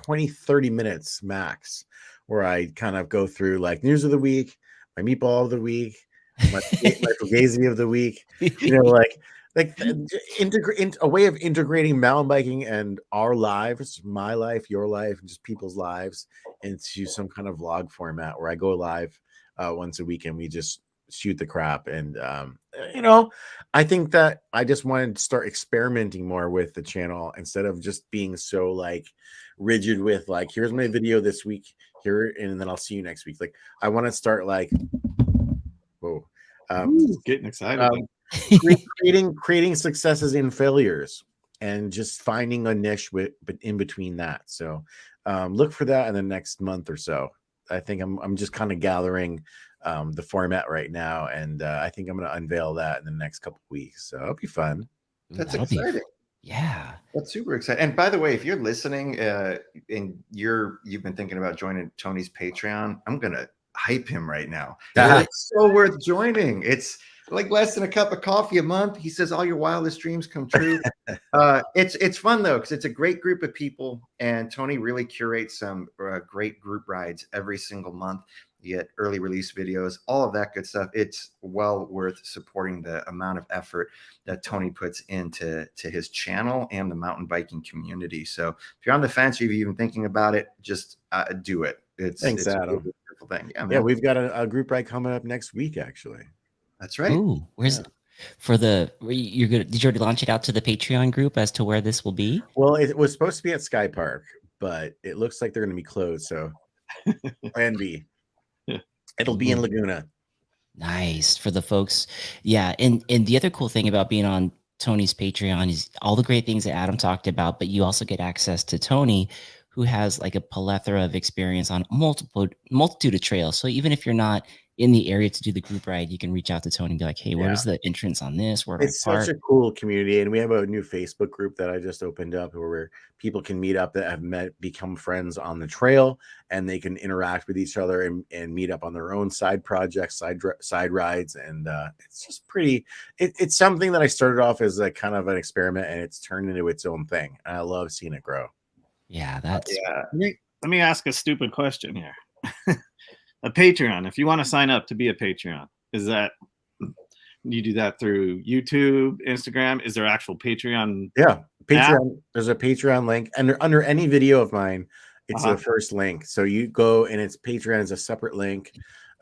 20-30 minutes max, where I kind of go through like news of the week, my meatball of the week, my fugazi of the week, integrate a way of integrating mountain biking and our lives, my life, your life, and just people's lives into some kind of vlog format where I go live once a week and we just shoot the crap. And you know, I think that I just wanted to start experimenting more with the channel instead of just being so like rigid with like, here's my video this week here, and then I'll see you next week. Like I want to start like, whoa, Getting excited. creating successes in failures and just finding a niche but in between that. So look for that in the next month or so. I think I'm just kind of gathering the format right now, and I think I'm going to unveil that in the next couple of weeks. So it'll be fun. That's That'll be- exciting. Yeah. That's super exciting. And by the way, if you're listening and you've been thinking about joining Tony's Patreon, I'm gonna hype him right now. It's so worth joining. It's like less than a cup of coffee a month. He says all your wildest dreams come true. It's fun though, because it's a great group of people, and Tony really curates some great group rides every single month. You get early release videos, all of that good stuff. It's well worth supporting the amount of effort that Tony puts into his channel and the mountain biking community. So if you're on the fence, or if you're even thinking about it, just do it. Thanks, it's Adam. a really beautiful thing. Yeah, we've got a group ride coming up next week, actually. That's right. Ooh, where's for the you're good? Did you already launch it out to the Patreon group as to where this will be? Well, it was supposed to be at Sky Park, but it looks like they're going to be closed. So plan B. It'll be in Laguna. Nice for the folks. Yeah. And the other cool thing about being on Tony's Patreon is all the great things that Adam talked about, but you also get access to Tony, who has like a plethora of experience on multitude of trails. So even if you're not in the area to do the group ride, you can reach out to Tony and be like, hey, where's the entrance on this? Where do It's I park? such a cool community, and we have a new Facebook group that I just opened up where people can meet up that have become friends on the trail, and they can interact with each other and meet up on their own side projects, side rides, and it's just pretty. It's something that I started off as a kind of an experiment, and it's turned into its own thing, and I love seeing it grow. Yeah, that's Let me ask a stupid question here. A Patreon, if you want to sign up to be a Patreon, is that you do that through YouTube, Instagram? Is there actual Patreon? Yeah, Patreon. There's a Patreon link, and under any video of mine, it's the first link. So you go, and it's Patreon is a separate link.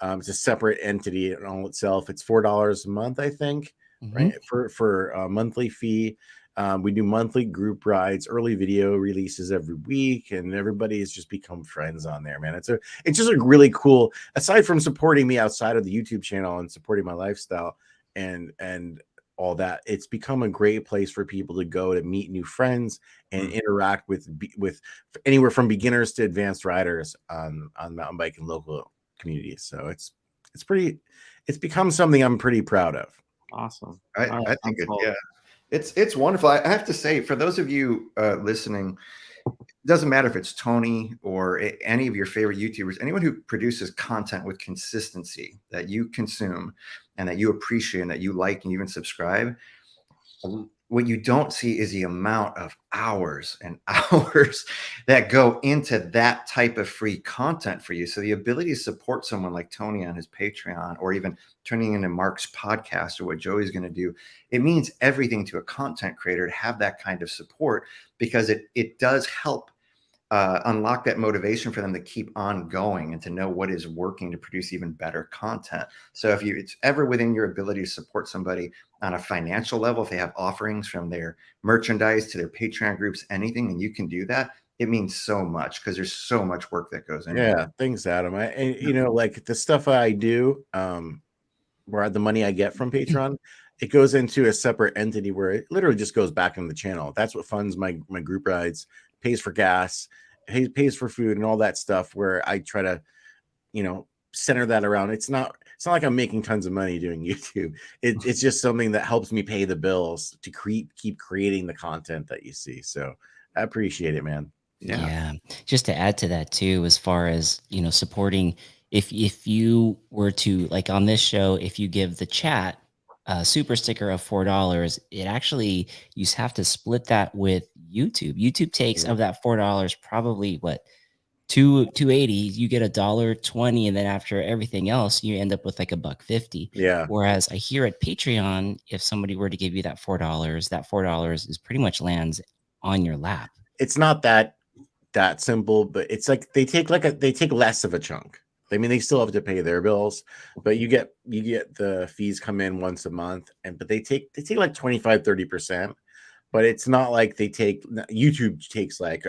It's a separate entity in all itself. It's $4 a month, I think, right? For a monthly fee. We do monthly group rides, early video releases every week, and everybody has just become friends on there, man. It's just a really cool, aside from supporting me outside of the YouTube channel and supporting my lifestyle and all that, it's become a great place for people to go to meet new friends and interact with anywhere from beginners to advanced riders on mountain bike and local communities. So it's become something I'm pretty proud of. Awesome. I think it's wonderful. I have to say, for those of you listening, it doesn't matter if it's Tony or any of your favorite YouTubers, anyone who produces content with consistency that you consume and that you appreciate and that you like and even subscribe. What you don't see is the amount of hours and hours that go into that type of free content for you. So the ability to support someone like Tony on his Patreon, or even turning into Mark's podcast or what Joey's going to do, it means everything to a content creator to have that kind of support, because it does help unlock that motivation for them to keep on going and to know what is working to produce even better content. So if it's ever within your ability to support somebody on a financial level, if they have offerings from their merchandise to their Patreon groups, anything, and you can do that, it means so much, because there's so much work that goes into it. Yeah, thanks, Adam. You know, like the stuff I do, where the money I get from Patreon, it goes into a separate entity where it literally just goes back in the channel. That's what funds my group rides, pays for gas, pays for food and all that stuff, where I try to, center that around. It's not like I'm making tons of money doing YouTube. It's just something that helps me pay the bills to keep creating the content that you see. So I appreciate it, man. Yeah. Just to add to that too, as far as, supporting, if you were to, like on this show, if you give the chat a super sticker of $4, it actually, you have to split that with YouTube. YouTube takes of that $4, probably what, $2.80, you get $1.20, and then after everything else, you end up with like $1.50. Yeah. Whereas I hear at Patreon, if somebody were to give you that $4, that $4 is pretty much lands on your lap. It's not that simple, but it's like they take less of a chunk. I mean, they still have to pay their bills, but you get the fees come in once a month, but they take like 25-30%, but it's not like YouTube takes like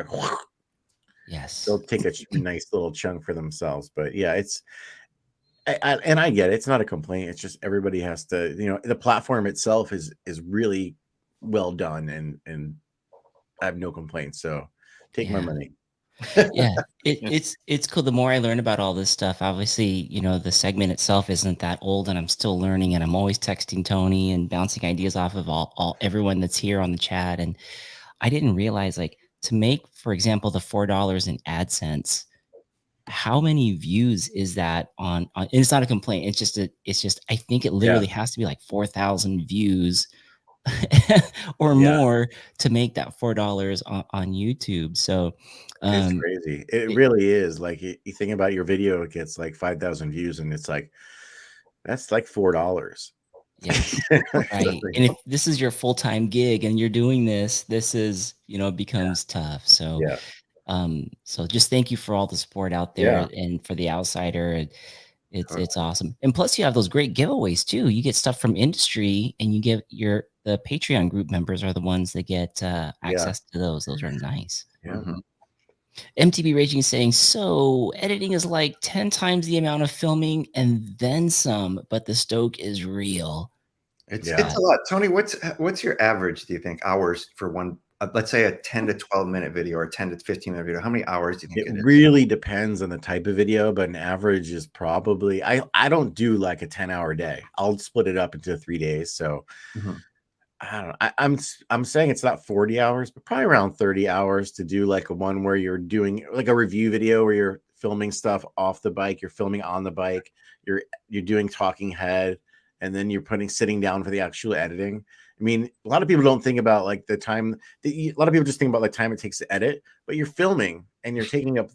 Yes. they'll take a nice little chunk for themselves. But yeah, I get it. It's not a complaint. It's just everybody has to, the platform itself is really well done, and I have no complaints. So take my money. Yeah, it's cool. The more I learn about all this stuff, obviously, the segment itself isn't that old, and I'm still learning, and I'm always texting Tony and bouncing ideas off of everyone that's here on the chat. And I didn't realize, like, to make, for example, the $4 in AdSense, how many views is that on it's not a complaint. It's just I think it literally has to be like 4,000 views or more to make that $4 on YouTube. So it's crazy. It really is. Like, you think about your video, it gets like 5,000 views, and it's like, that's like $4. Yes. Right. And if this is your full-time gig and you're doing this is, becomes tough. So so just thank you for all the support out there, and for the outsider. It's awesome. And plus you have those great giveaways too. You get stuff from industry, and you get the Patreon group members are the ones that get access to those. Those are nice. MTB Raging is saying, so editing is like 10 times the amount of filming and then some, but the stoke is real. It's a lot. Tony, what's your average, do you think, hours for one, let's say a 10 to 12 minute video or 10 to 15 minute video? How many hours do you think it is? Really depends on the type of video, but an average is probably, I don't do like a 10-hour day. I'll split it up into 3 days. So I don't know. I'm saying it's not 40 hours, but probably around 30 hours to do like a one where you're doing like a review video where you're filming stuff off the bike, you're filming on the bike, you're doing talking head, and then you're sitting down for the actual editing. I mean, a lot of people don't think about like the time. A lot of people just think about the time it takes to edit, but you're filming and you're taking up,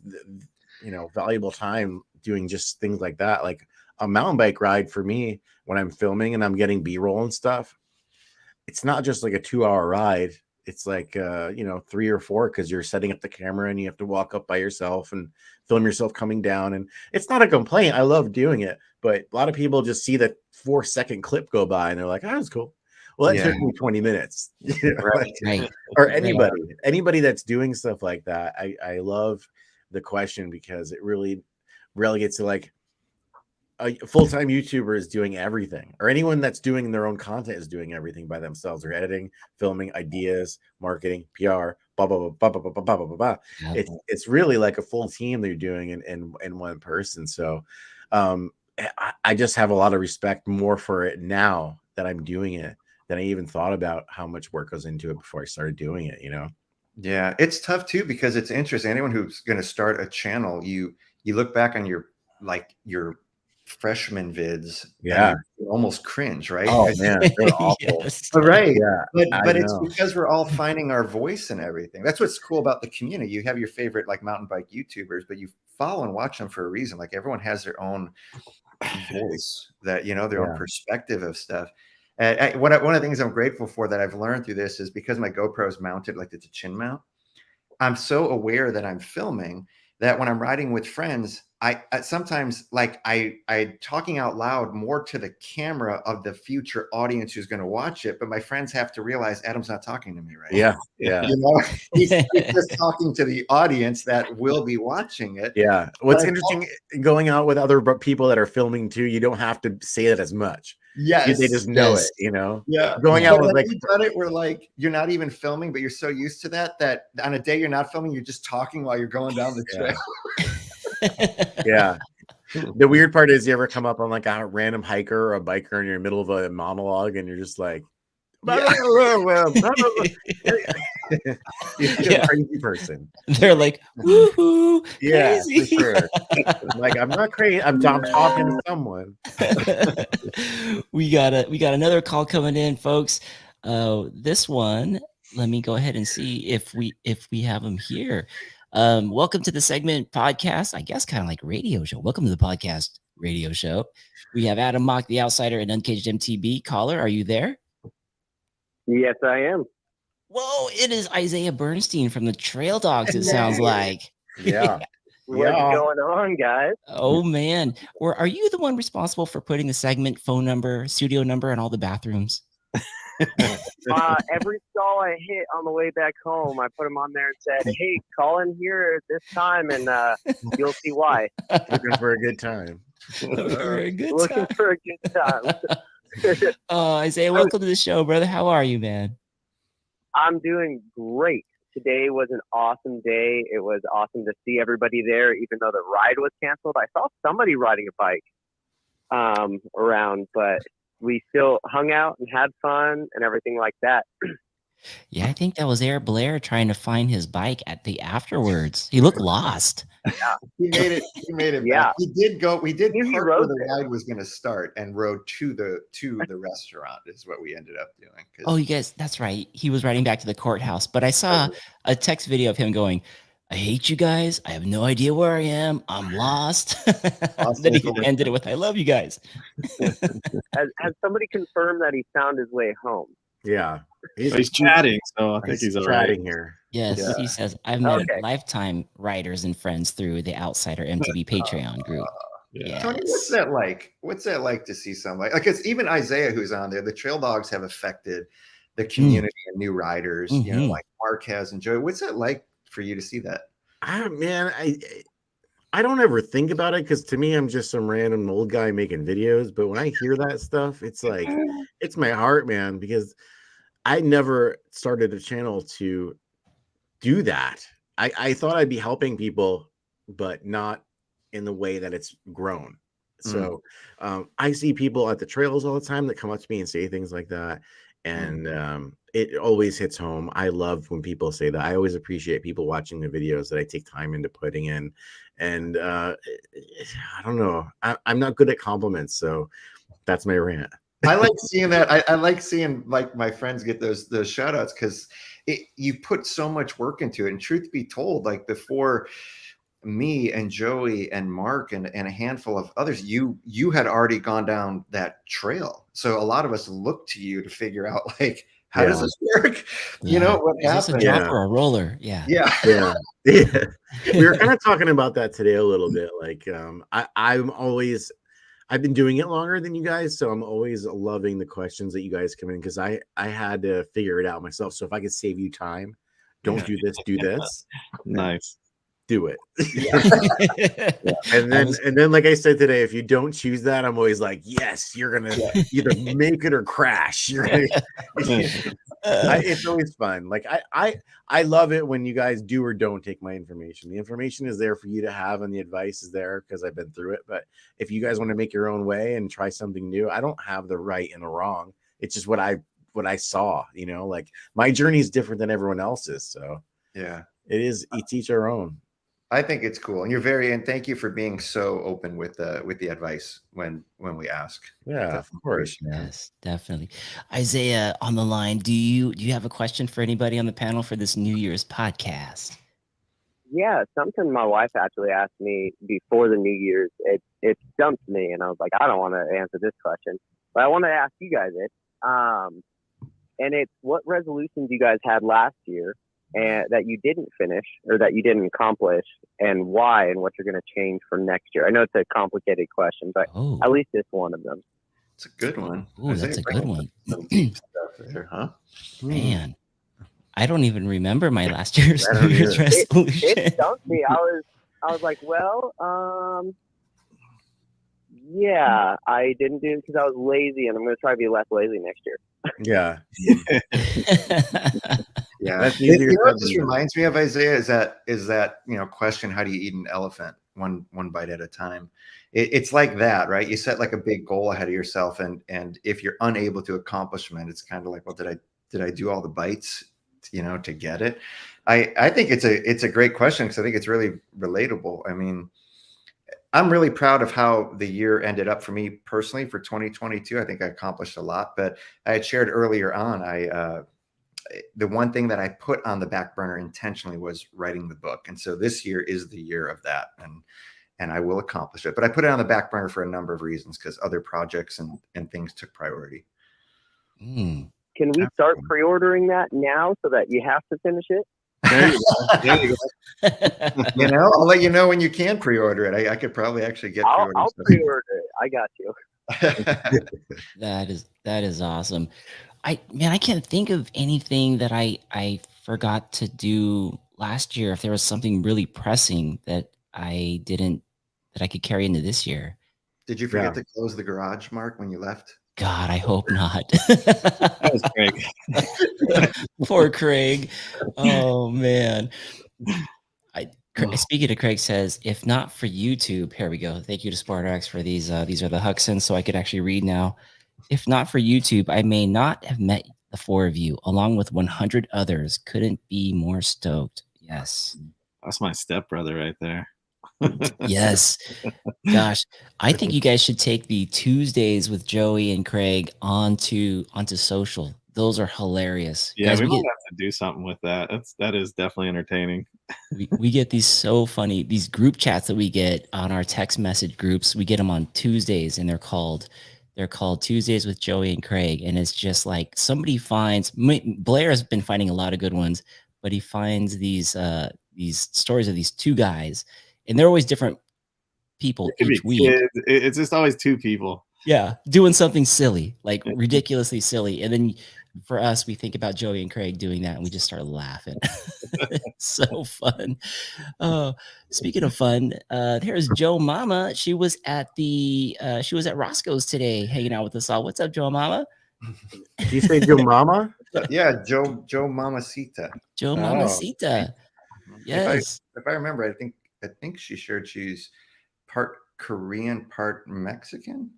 valuable time doing just things like that. Like a mountain bike ride for me, when I'm filming and I'm getting B-roll and stuff, it's not just like a 2-hour ride. It's like 3 or 4, because you're setting up the camera and you have to walk up by yourself and film yourself coming down. And it's not a complaint. I love doing it, but a lot of people just see that 4-second clip go by and they're like, "Oh, that's cool." Well, that took me 20 minutes. Right. Or anybody that's doing stuff like that. I love the question, because it really relegates to like a full-time YouTuber is doing everything, or anyone that's doing their own content is doing everything by themselves. They're editing, filming, ideas, marketing, PR, blah blah blah blah blah blah blah blah blah. It's really like a full team they're doing in one person. So I just have a lot of respect more for it now that I'm doing it than I even thought about how much work goes into it before I started doing it. Yeah, it's tough too, because it's interesting. Anyone who's going to start a channel, you look back on your freshman vids, and you almost cringe, right? Oh man, they're awful. Right. But it's because we're all finding our voice and everything. That's what's cool about the community. You have your favorite like mountain bike YouTubers, but you follow and watch them for a reason. Like, everyone has their own voice, that their own perspective of stuff. And one of the things I'm grateful for that I've learned through this is, because my GoPro is mounted like it's a chin mount, I'm so aware that I'm filming, that when I'm riding with friends, I sometimes like I talking out loud more to the camera of the future audience who's going to watch it, but my friends have to realize Adam's not talking to me right now. He's just talking to the audience that will be watching it. What's interesting, going out with other people that are filming too, you don't have to say that as much. They just know it. Going out with we're like, you're not even filming, but you're so used to that on a day you're not filming, you're just talking while you're going down the trail. The weird part is, you ever come up on like a random hiker or a biker and you're in the middle of a monologue and you're just like, you're a crazy person. They're like, woohoo, crazy. For sure. Like, I'm not crazy. I'm talking to someone. We got another call coming in, folks. This one, let me go ahead and see if we have them here. Welcome to the segment podcast, I guess kind of like radio show. Welcome to the podcast radio show. We have Adam Mock, the outsider, and Uncaged MTB. Caller, are you there? Yes, I am. Whoa, it is Isaiah Bernstein from the Trail Dogs, it sounds like. Yeah. What's Yeah. going on, guys? Oh man, are you the one responsible for putting the segment phone number, studio number, and all the bathrooms? Every stall I hit on the way back home, I put them on there and said, "Hey, call in here at this time, and you'll see why." Looking for a good time. For a good Looking time. for a good time. Isaiah, welcome to the show, brother. How are you, man? I'm doing great. Today was an awesome day. It was awesome to see everybody there, even though the ride was canceled. I saw somebody riding a bike around, but we still hung out and had fun and everything like that. Yeah, I think that was Air Blair trying to find his bike at the afterwards. He looked lost. Yeah. He made it. He made it. Yeah. Back. He did go. We did He park rode where the there. ride was going to start and rode to the restaurant. Is what we ended up doing. 'Cause- Oh, you guys, that's right. He was riding back to the courthouse, but I saw a text video of him going, "I hate you guys. I have no idea where I am. I'm lost." Then he ended it with, "I love you guys." Has somebody confirmed that he found his way home? Yeah. He's chatting, so I think he's all right. chatting here. Yes, Yeah. he says, "I've met Okay. lifetime writers and friends through the Outsider MTV Patreon group." Yeah. Tony, what's that like? What's that like to see somebody like it's even Isaiah who's on there? The trail dogs have affected the community and new riders, you know, like Marquez and Joey. What's that like for you to see that? Man, I don't ever think about it because to me, I'm just some random old guy making videos. But when I hear that stuff, it's like it's my heart, man, because I never started a channel to do that. I thought I'd be helping people, but not in the way that it's grown. So I see people at the trails all the time that come up to me and say things like that. And it always hits home. I love when people say that. I always appreciate people watching the videos that I take time into putting in. And I don't know. I'm not good at compliments. So that's my rant. I like seeing that. I like seeing like my friends get those shout outs because you put so much work into it. And truth be told, like before me and Joey and Mark and a handful of others, you had already gone down that trail. So a lot of us look to you to figure out like how does this work? You know what Is this a happened? jump or a roller? Yeah. Yeah. We were kind of talking about that today a little bit. Like I've been doing it longer than you guys, so I'm always loving the questions that you guys come in because I had to figure it out myself. So if I could save you time, don't do this, do this. Nice. Do it. And then like I said today, if you don't choose that, I'm always like, yes, you're gonna either make it or crash. It's always fun. Like I love it when you guys do or don't take my information. The information is there for you to have and the advice is there because I've been through it. But if you guys want to make your own way and try something new, I don't have the right and the wrong. It's just what I saw, you know, like my journey is different than everyone else's. So Yeah. it is each our own. I think it's cool, and and thank you for being so open with the advice when we ask. Yeah, of course. Yes, definitely. Isaiah on the line. Do you have a question for anybody on the panel for this New Year's podcast? Yeah, something my wife actually asked me before the New Year's. It stumped me, and I was like, I don't want to answer this question, but I want to ask you guys it. And it's what resolutions you guys had last year and that you didn't finish or that you didn't accomplish, and why, and what you're going to change for next year. I know it's a complicated question, but at least it's one of them. It's a good one. Oh, that's a good one. Some deep stuff there, huh? Man, I don't even remember my last year's New Year's resolution. It stumped me. I was like, well, yeah, I didn't do it because I was lazy, and I'm going to try to be less lazy next year. Yeah. Yeah. That's You easier know what said this than reminds me of, Isaiah, is that question, how do you eat an elephant one bite at a time? It's like that, right? You set like a big goal ahead of yourself, and if you're unable to accomplish it, it's kind of like, well, did I do all the bites, to get it? I think it's a great question because I think it's really relatable. I mean, I'm really proud of how the year ended up for me personally for 2022. I think I accomplished a lot, but I had shared earlier on, the one thing that I put on the back burner intentionally was writing the book. And so this year is the year of that. And I will accomplish it, but I put it on the back burner for a number of reasons because other projects and things took priority. Can we start pre-ordering that now so that you have to finish it? There you go. There you go. You know, I'll let you know when you can pre-order it. I could probably actually get I'll pre-order stuff. pre-order it. I got you. That is awesome. I can't think of anything that I forgot to do last year. If there was something really pressing that I didn't that I could carry into this year. Did you forget to close the garage, Mark, when you left? God, I hope not. That was Craig. Poor Craig. Oh man. Speaking of Craig says, if not for YouTube, here we go. Thank you to SpartX for these. These are the Huxons, so I could actually read now. If not for YouTube, I may not have met the four of you, along with 100 others. Couldn't be more stoked. Yes. That's my stepbrother right there. Yes. Gosh, I think you guys should take the Tuesdays with Joey and Craig onto social. Those are hilarious. Yeah, Guys, we might have to do something with that. That is definitely entertaining. we get these so funny, these group chats that we get on our text message groups. We get them on Tuesdays, and they're called Tuesdays with Joey and Craig. And it's just like somebody finds, Blair has been finding a lot of good ones, but he finds these stories of these two guys, and they're always different people each week. It's just always two people. Yeah, doing something silly, like ridiculously silly. And then for us, we think about Joey and Craig doing that, and we just start laughing. It's so fun. Oh, speaking of fun, there's Joe Mama. She was at Roscoe's today, hanging out with us all. What's up, Joe Mama? Did you say Joe Mama? Yeah, Joe Mamacita. Joe Mamacita. Yes. If I remember, I think she shared she's part Korean, part Mexican.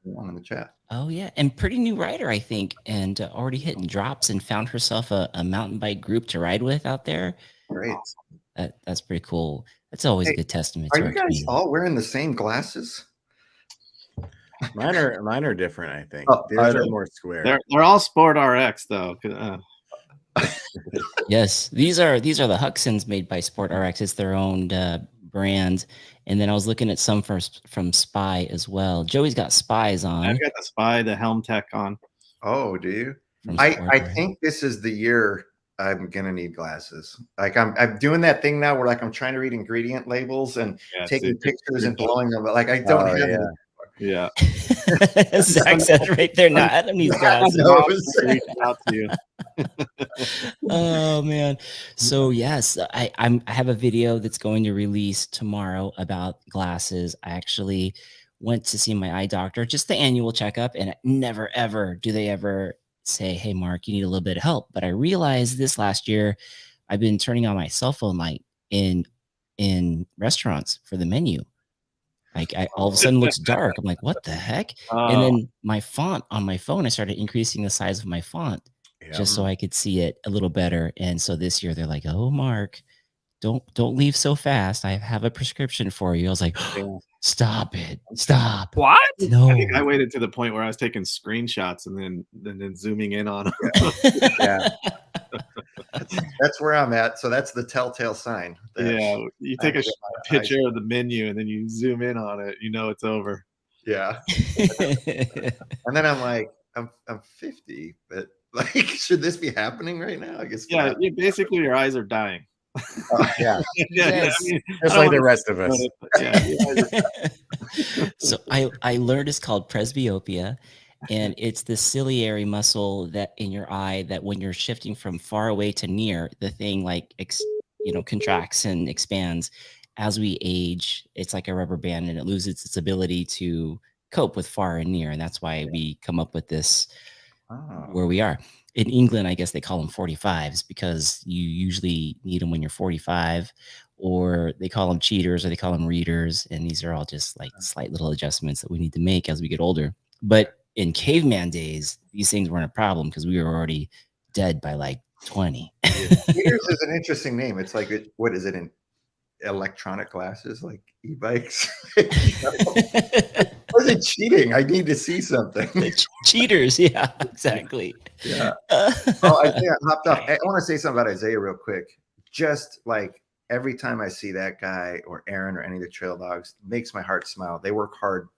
One in the chat. Oh yeah, and pretty new rider, I think, and already hitting drops and found herself a mountain bike group to ride with out there. Great. That's pretty cool. That's always a good testament. Are you guys all wearing the same glasses? Mine are different, I think. These are more square. They're all Sport RX though. Yes, these are the Huxons made by Sport RX. It's their own brand. And then I was looking at some from Spy as well. Joey's got Spies on. I've got the Spy, the Helm Tech on. Oh, do you? I think this is the year I'm gonna need glasses. Like I'm doing that thing now where like I'm trying to read ingredient labels and taking pictures and blowing them. Like I don't have them. Yeah. Zach said right there, not Adam needs glasses. Oh man. So yes, I have a video that's going to release tomorrow about glasses. I actually went to see my eye doctor, just the annual checkup, and never ever do they ever say, hey Mark, you need a little bit of help. But I realized this last year, I've been turning on my cell phone light in restaurants for the menu. Like all of a sudden looks dark. I'm like, what the heck? And then my font on my phone, I started increasing the size of my font just so I could see it a little better. And so this year they're like, oh, Mark, don't leave so fast. I have a prescription for you. I was like, stop it. Stop. What? No. I think I waited to the point where I was taking screenshots and then zooming in on them. Yeah. That's where I'm at. So that's the telltale sign. You take a picture of the menu and then you zoom in on it. You know it's over. Yeah. And then I'm like, I'm 50, but like, should this be happening right now? I guess. Yeah. Basically, your eyes are dying. Yeah. Yes. I mean, just like the rest of us. So I learned it's called presbyopia. And it's the ciliary muscle that in your eye that when you're shifting from far away to near, the thing like contracts and expands. As we age, it's like a rubber band and it loses its ability to cope with far and near. And that's why we come up with this where we are. In England, I guess they call them 45s because you usually need them when you're 45, or they call them cheaters or they call them readers. And these are all just like slight little adjustments that we need to make as we get older. But in caveman days, these things weren't a problem because we were already dead by like 20. Cheaters is an interesting name. It's like, what is it in electronic glasses, like e-bikes? Or is it cheating? I need to see something. Cheaters, yeah, exactly. Yeah. I hopped off. I want to say something about Isaiah real quick. Just like every time I see that guy or Aaron or any of the trail dogs, makes my heart smile. They work hard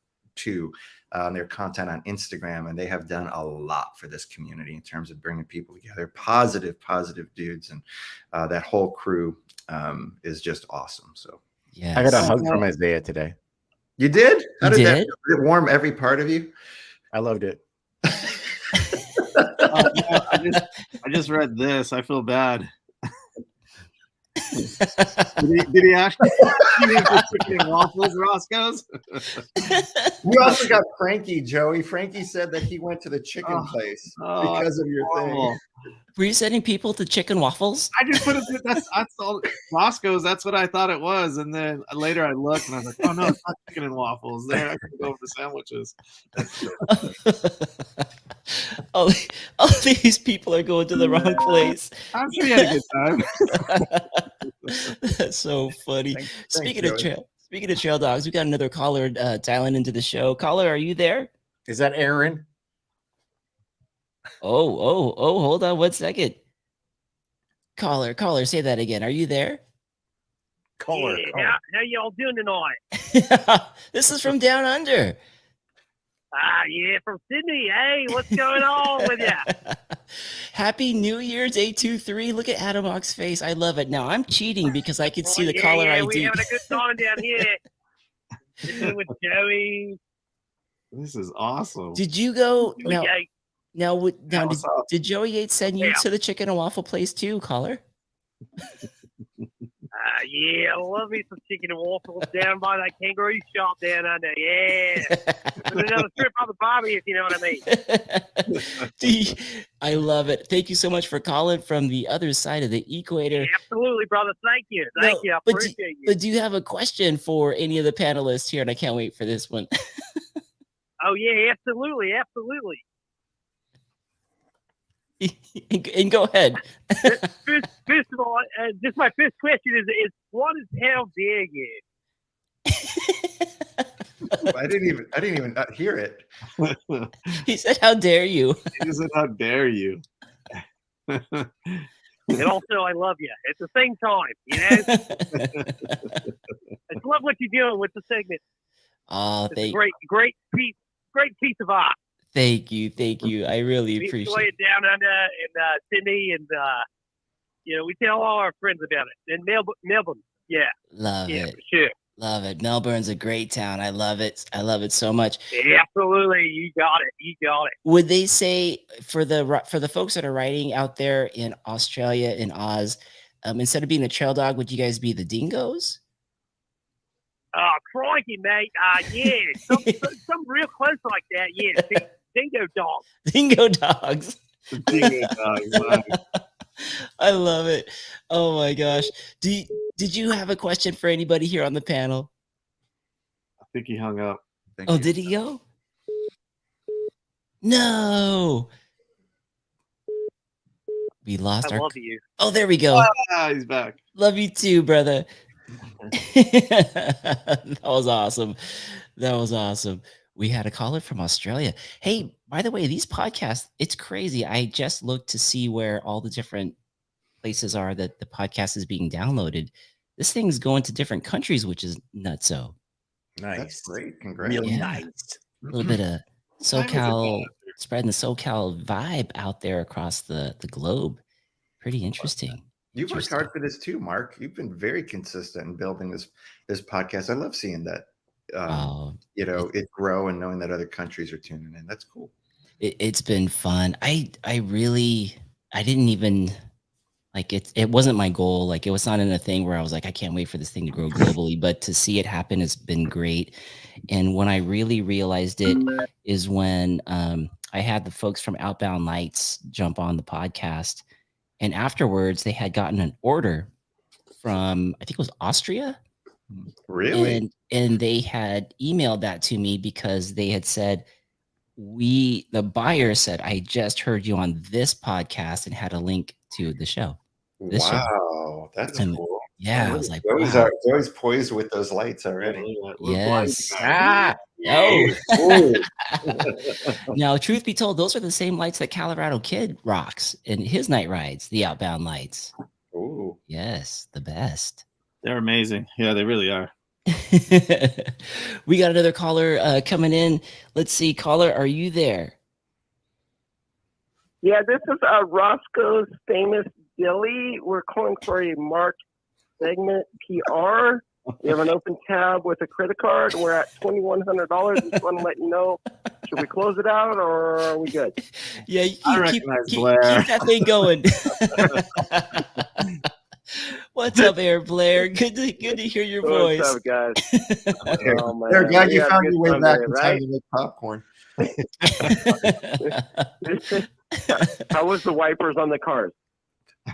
too on their content on Instagram, and they have done a lot for this community in terms of bringing people together. Positive dudes, and that whole crew is just awesome. So Yes. I got a hug from Isaiah today. you did? How You did that? did? Did it warm every part of you? I loved it. No, I just read this. I feel bad. Did he actually eat the chicken and waffles, Roscoe's? You also got Frankie, Joey. Frankie said that he went to the chicken place because of your thing. Were you sending people to chicken waffles? I just put it. That's all. Roscoe's. That's what I thought it was, and then later I looked and I was like, "Oh no, it's not chicken and waffles. There, I can go for sandwiches." all these people are going to the wrong place. I'm sure you had a good time. That's so funny. Thanks, Speaking Joey. of trail dogs, we got another caller dialing into the show. Caller, are you there? Is that Aaron? Oh, hold on 1 second. Caller, say that again. Are you there? Caller. How y'all doing tonight? This is from down under. Yeah, from Sydney. Hey, what's going on with you? Happy New Year's, 823. Look at Adamok's face. I love it. Now I'm cheating because I can see the caller yeah, ID. we're having a good time down here. Sitting with Joey. This is awesome. Did you go now? Yates. Did Joey Yates send you to the chicken and waffle place too, caller? Yeah, I love me some chicken and waffles down by that kangaroo shop down under. Yeah. With another strip on the barbie, if you know what I mean. I love it. Thank you so much for calling from the other side of the equator. Yeah, absolutely, brother. Thank you. Thank you. I appreciate you. But do you have a question for any of the panelists here? And I can't wait for this one. Oh, yeah, absolutely. Absolutely. And go ahead. First of all, just my first question is what is how dare you? I didn't even hear it. He said, "How dare you?" He said, "How dare you?" And also, I love you at the same time. You know, I just love what you're doing with the segment. Oh, it's a great piece of art. Thank you. I really appreciate it. Down under in Sydney, and we tell all our friends about it. And Melbourne, yeah, love it. For sure. Love it. Melbourne's a great town. I love it. I love it so much. Yeah, absolutely. You got it. Would they say for the folks that are riding out there in Australia, in Oz, instead of being a trail dog, would you guys be the dingoes? Oh, crikey, mate. Yeah, some real close like that. Yeah, dingo dogs. Dingo dogs. Dingo dogs. I love it. Oh my gosh. Did you have a question for anybody here on the panel? I think he hung up. Did he go? No. We lost I love you. Oh, there we go. He's back. Love you too, brother. That was awesome. We had a caller from Australia. Hey, by the way, these podcasts, it's crazy. I just looked to see where all the different places are that the podcast is being downloaded. This thing's going to different countries, which is nutso. Nice. That's great. Congrats. Real nice. A little bit of SoCal, spreading the SoCal vibe out there across the globe. Pretty interesting. You've worked hard for this too, Mark. You've been very consistent in building this podcast. I love seeing that, it grow and knowing that other countries are tuning in. That's cool. It's been fun. I didn't even like it. It wasn't my goal. Like it was not in a thing where I was like, I can't wait for this thing to grow globally. But to see it happen has been great. And when I really realized it is when I had the folks from Outbound Lights jump on the podcast. And afterwards, they had gotten an order from, I think it was Austria. Really? And they had emailed that to me because they had said, the buyer said, I just heard you on this podcast, and had a link to the show. Wow. That's cool. Yeah. I was like, Joey's poised with those lights already. Yes. Now, truth be told, those are the same lights that Colorado Kid rocks in his night rides, the Outbound Lights. Ooh. Yes, the best. They're amazing. Yeah, they really are. We got another caller coming in. Let's see, caller, are you there? Yeah, this is Roscoe's famous Dilly. We're calling for a marked segment PR. We have an open tab with a credit card. We're at $2,100. Just want to let you know. Should we close it out or are we good? Yeah, I keep recognize Blair. that thing going. What's up, Air Blair? Good to hear your voice. What's up, guys? Oh, man. They're glad We you had a found good your way time back today, in right? time to make popcorn. How was the wipers on the cars?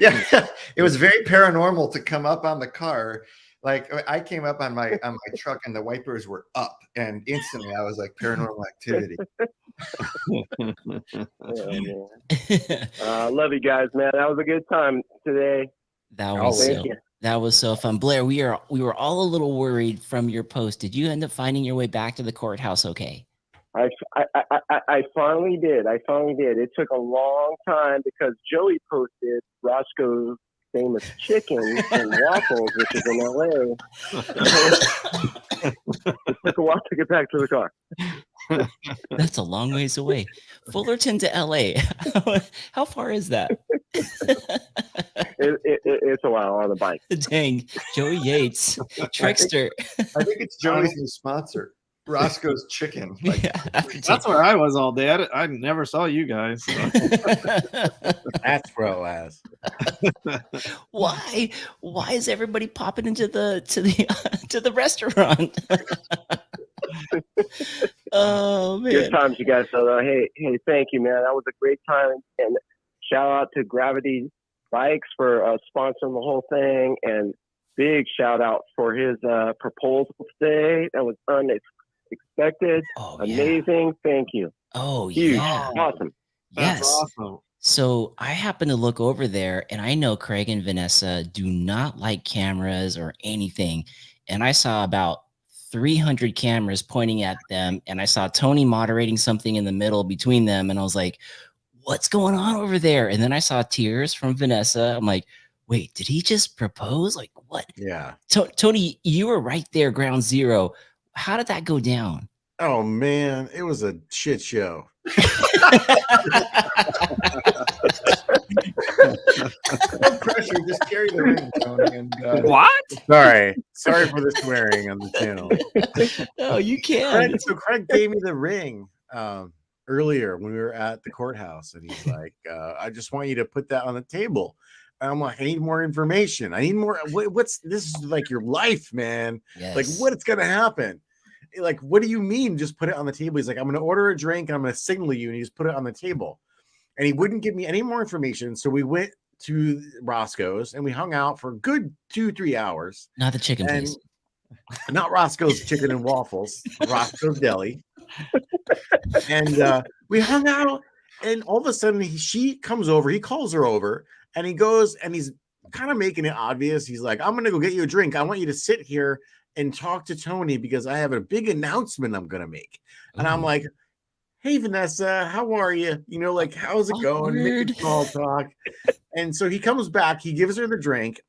Yeah, it was very paranormal to come up on the car. Like I came up on my truck and the wipers were up, and instantly I was like paranormal activity. Love you guys, man. That was a good time today. That was so fun. Blair, we were all a little worried from your post. Did you end up finding your way back to the courthouse okay? I finally did. It took a long time because Joey posted Roscoe's famous chicken and waffles, which is in LA. It took a while to get back to the car. That's a long ways away. Fullerton to LA. How far is that? It's a while on the bike. Dang, Joey Yates, trickster. I think it's Joey's new sponsor, Roscoe's Chicken. Like, Yeah, That's where I was all day. I never saw you guys. So. That's where I was. Why is everybody popping into the restaurant? Oh man, good times, you guys. So hey, thank you, man. That was a great time, and shout out to Gravity Bikes for sponsoring the whole thing, and big shout out for his proposal today. That was unexpected, amazing. Thank you. Oh, huge, yeah, awesome. Yes, that's awesome. So I happen to look over there, and I know Craig and Vanessa do not like cameras or anything, and I saw about 300 cameras pointing at them, and I saw Tony moderating something in the middle between them, and I was like, what's going on over there? And then I saw tears from Vanessa. I'm like, wait, did he just propose? Like, what? Yeah. Tony, you were right there, ground zero. How did that go down? Oh man, it was a shit show. no pressure, just carry the ring, Tony. And, what? Sorry for the swearing on the channel. No, you can. Craig gave me the ring earlier when we were at the courthouse, and he's like, "I just want you to put that on the table." And I'm like, "I need more information. I need more. What's this is like your life, man? Yes. Like, what's gonna happen?" Like, what do you mean? Just put it on the table. He's like, I'm going to order a drink. And I'm going to signal you. And he just put it on the table. And he wouldn't give me any more information. So we went to Roscoe's and we hung out for a good 2-3 hours. Not the chicken, please. Not Roscoe's Chicken and Waffles. Roscoe's Deli. And we hung out. And all of a sudden, she comes over. He calls her over. And he goes and he's kind of making it obvious. He's like, I'm going to go get you a drink. I want you to sit here and talk to Tony because I have a big announcement I'm going to make. And I'm like, hey, Vanessa, how are you? You know, like, how's it going? Making small talk. And so he comes back. He gives her the drink.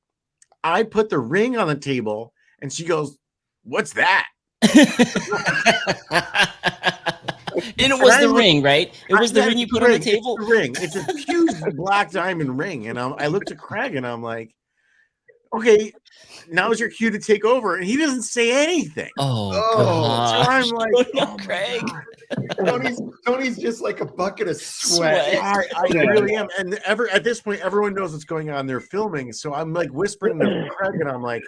I put the ring on the table and she goes, what's that? And it was the ring, right? It was the ring you put on the table? It's the ring. It's a huge black diamond ring. And I looked at Craig and I'm like, okay, now is your cue to take over. And he doesn't say anything. Oh, God. So I'm like, no, Craig. Tony's just like a bucket of sweat. I really am. And at this point, everyone knows what's going on. They're filming. So I'm like whispering to Craig and I'm like,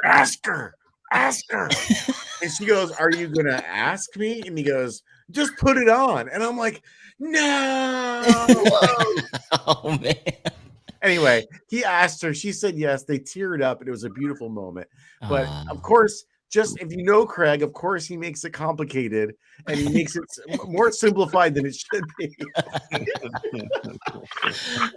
ask her. And she goes, are you going to ask me? And he goes, just put it on. And I'm like, no. Oh, man. Anyway, he asked her. She said yes. They teared up, and it was a beautiful moment. But of course, just if you know Craig, of course, he makes it complicated, and he makes it more simplified than it should be.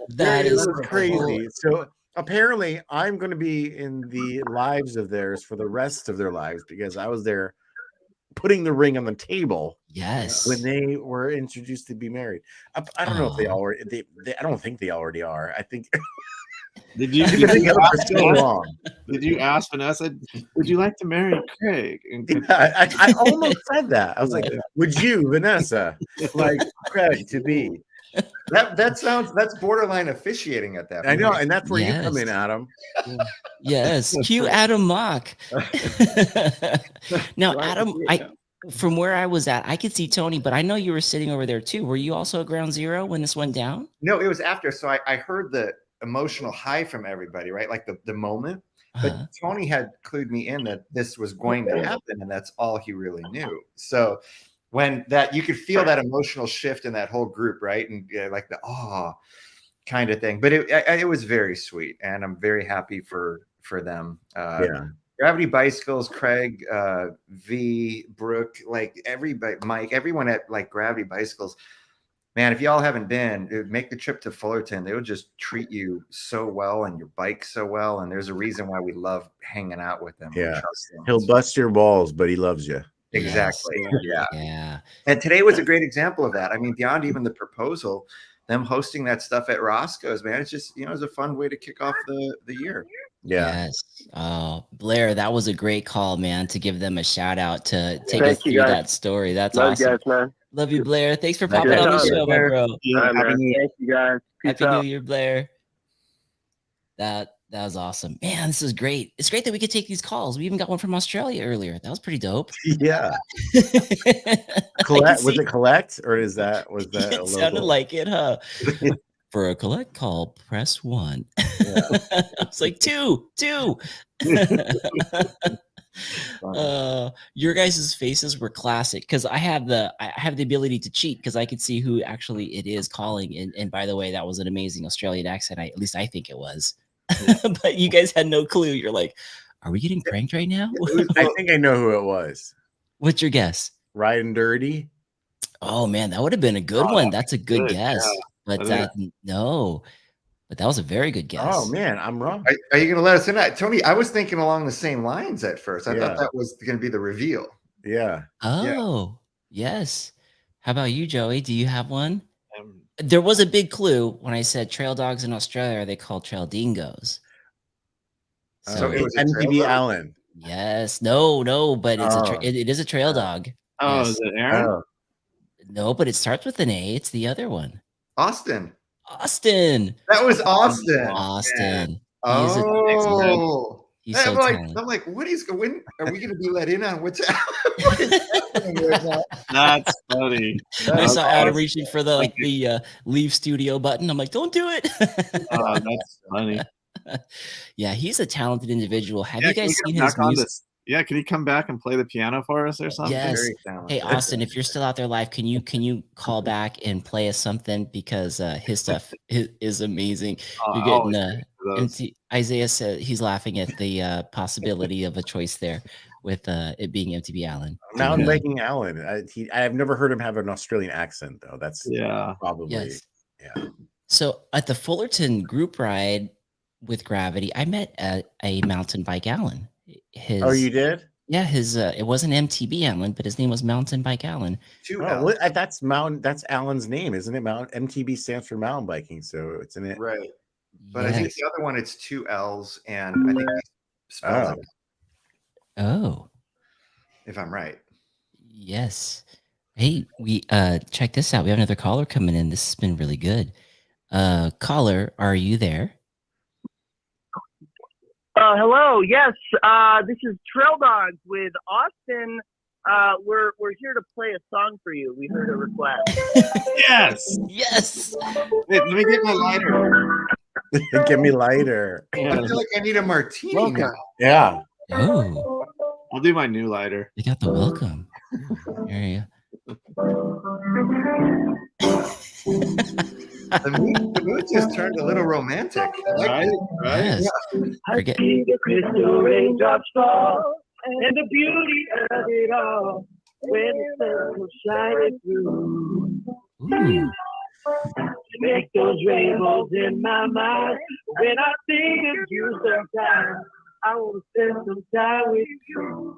That is crazy. Cool. So apparently, I'm going to be in the lives of theirs for the rest of their lives because I was there putting the ring on the table. Yes. When they were introduced to be married. I don't know if they already I don't think they already are. I think Did you You've been together for so long. Did you ask Vanessa? Would you like to marry Craig? And Yeah, I almost said that. I was like, would you, Vanessa, like Craig to be? That's borderline officiating at that point. I know, and that's where you come Yes. in, Adam. Yes, cue Adam Mock. Now, Adam, from where I was at, I could see Tony, but I know you were sitting over there too. Were you also at ground zero when this went down? No, it was after. So I heard the emotional high from everybody, right? Like the moment. But Tony had clued me in that this was going to happen, and that's all he really knew. So when that, you could feel that emotional shift in that whole group, right? And like the kind of thing. But it was very sweet, and I'm very happy for them. Gravity Bicycles, Craig, V, Brooke, like everybody, Mike, everyone at like Gravity Bicycles. Man, if y'all haven't been, make the trip to Fullerton. They will just treat you so well and your bike so well. And there's a reason why we love hanging out with them. Yeah. He'll bust your balls, but he loves you. Exactly. Yes. Yeah. And today was a great example of that. I mean, beyond even the proposal, them hosting that stuff at Roscoe's, man, it's just, it's a fun way to kick off the year. Yeah. Yes. Oh, Blair, that was a great call, man, to give them a shout out to take us through that story. That's Love awesome. you guys, man. Love you, Blair. Thanks for popping on the show, my bro. Right, thank you guys. Peace Happy out. New Year, Blair. That was awesome. Man, this is great. It's great that we could take these calls. We even got one from Australia earlier. That was pretty dope. Yeah. Collect, was it collect or was that it sounded like it, huh? For a collect call, press 1. Yeah. I was like, two. Your guys' faces were classic because I have the ability to cheat because I could see who actually it is calling. And by the way, that was an amazing Australian accent. At least I think it was. But you guys had no clue. You're like, are we getting pranked right now? I think I know who it was. What's your guess? Riding Dirty. Oh man, that would have been a good one. That's a good guess. Yeah. But no. But that was a very good guess. Oh man, I'm wrong. Are you going to let us in that, Tony? I was thinking along the same lines at first. I thought that was going to be the reveal. Yeah. Oh, yes. How about you, Joey? Do you have one? There was a big clue when I said trail dogs in Australia are they called trail dingoes. So it was MTV Allen. Yes. No, but it's it is a trail dog. Oh, yes. Is it Aaron? Oh. No, but it starts with an A. It's the other one. Austin. That was Austin. Austin. He's so talented. I'm like, when are we going to be let in on what's happening right now? That's funny. I saw Adam reaching for the leave studio button. I'm like, don't do it. Oh, that's funny. Yeah, he's a talented individual. Have you guys seen his music? Yeah, can he come back and play the piano for us or something? Yes. Hey, Austin, if you're still out there live, can you call back and play us something because his stuff is amazing. You're getting Isaiah said he's laughing at the possibility of a choice there with it being MTV Allen. Mountain biking Allen. I've never heard him have an Australian accent though. That's probably yeah. So at the Fullerton group ride with Gravity, I met a mountain bike Allen. Oh, you did? Yeah, it wasn't MTB Allen, but his name was Mountain Bike Allen. That's Allen's name, isn't it? MTB stands for mountain biking, so it's in it, right? But I think the other one it's 2 L's, and I think spelled it. Oh, if I'm right. Yes. Hey, we check this out. We have another caller coming in. This has been really good. Caller, are you there? Hello. Yes. This is Trail Dogs with Austin. We're here to play a song for you. We heard a request. Yes. Wait, let me get my lighter. Get me lighter. I feel like I need a martini now. Yeah. Oh. I'll do my new lighter. They got the welcome. There you The mood just turned a little romantic. Right? Yes. I see the crystal raindrops fall and the beauty of it all when the sun was shining through. Ooh. Make those rainbows in my mind when I think of you sometimes. I want to spend some time with you.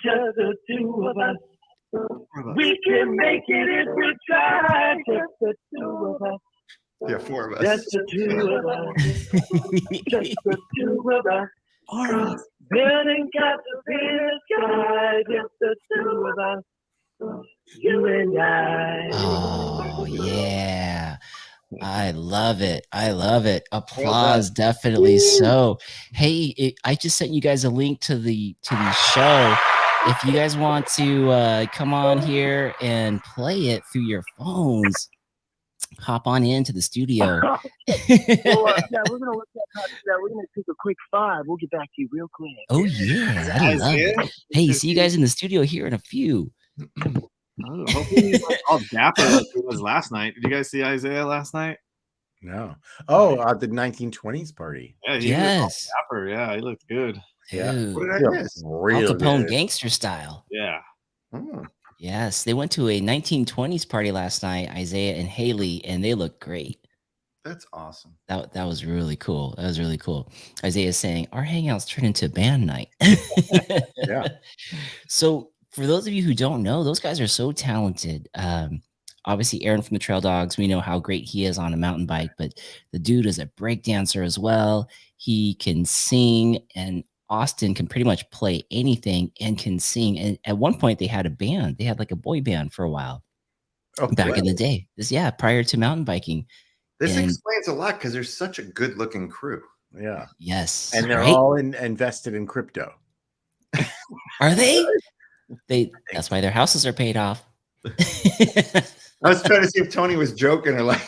Just the two of us. We can make it if we try. Just the two of us. Yeah, 4 of us. Just the 2 of us. Just the 2 of us. Building castles in the sky. Just the 2 of us. You and I. Oh yeah. I love it. I love it. Applause, definitely so. Hey, I just sent you guys a link to the show. If you guys want to come on here and play it through your phones, hop on into the studio. Well, yeah, we're gonna look at that. We're gonna take a quick 5. We'll get back to you real quick. Oh yeah, I love it. Hey, see you guys in the studio here in a few. Oh, hopefully he's like all dapper like he was last night. Did you guys see Isaiah last night? No. Oh, the 1920s party. Yeah, he Yes. was all dapper. Yeah, he looked good. Yeah. Dude, What did I miss? Al Real Capone good. gangster style. Yeah. Oh, Yes, they went to a 1920s party last night, Isaiah and Haley, and they looked great. that's awesome. That was really cool. That was really cool. Isaiah saying our hangouts turned into band night. Yeah. So for those of you who don't know, those guys are so talented. Obviously, Aaron from the Trail Dogs, we know how great he is on a mountain bike, but the dude is a break dancer as well. He can sing, and Austin can pretty much play anything and can sing. And at one point, they had a band. They had like a boy band for a while back in the day. Prior to mountain biking. This And- explains a lot because there's such a good-looking crew. Yeah. Yes, And they're right? all invested in crypto. Are they? That's why their houses are paid off. I was trying to see if Tony was joking or like.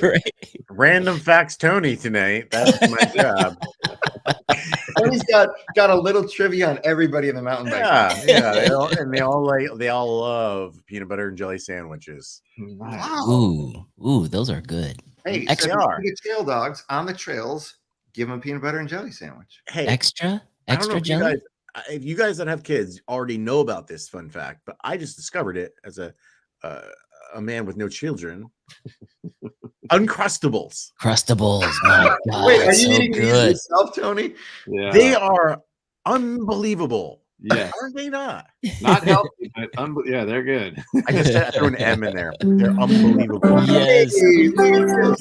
Right. Random facts, Tony, tonight. That's my job. Tony's got a little trivia on everybody in the mountain bike. Yeah. They all love peanut butter and jelly sandwiches. Wow. Ooh, those are good. Hey, Extra. so the trail dogs on the trails, give them a peanut butter and jelly sandwich. Hey, Extra I don't know if jelly. if you guys that have kids already know about this fun fact, but I just discovered it as a man with no children. Uncrustables. Crustables, my God, Wait, are you so eating these good. yourself, Tony? Yeah. They are unbelievable. Yeah. Are they not? Not healthy, but yeah, they're good. I just threw an M in there. They're unbelievable. Yes, Hey, look at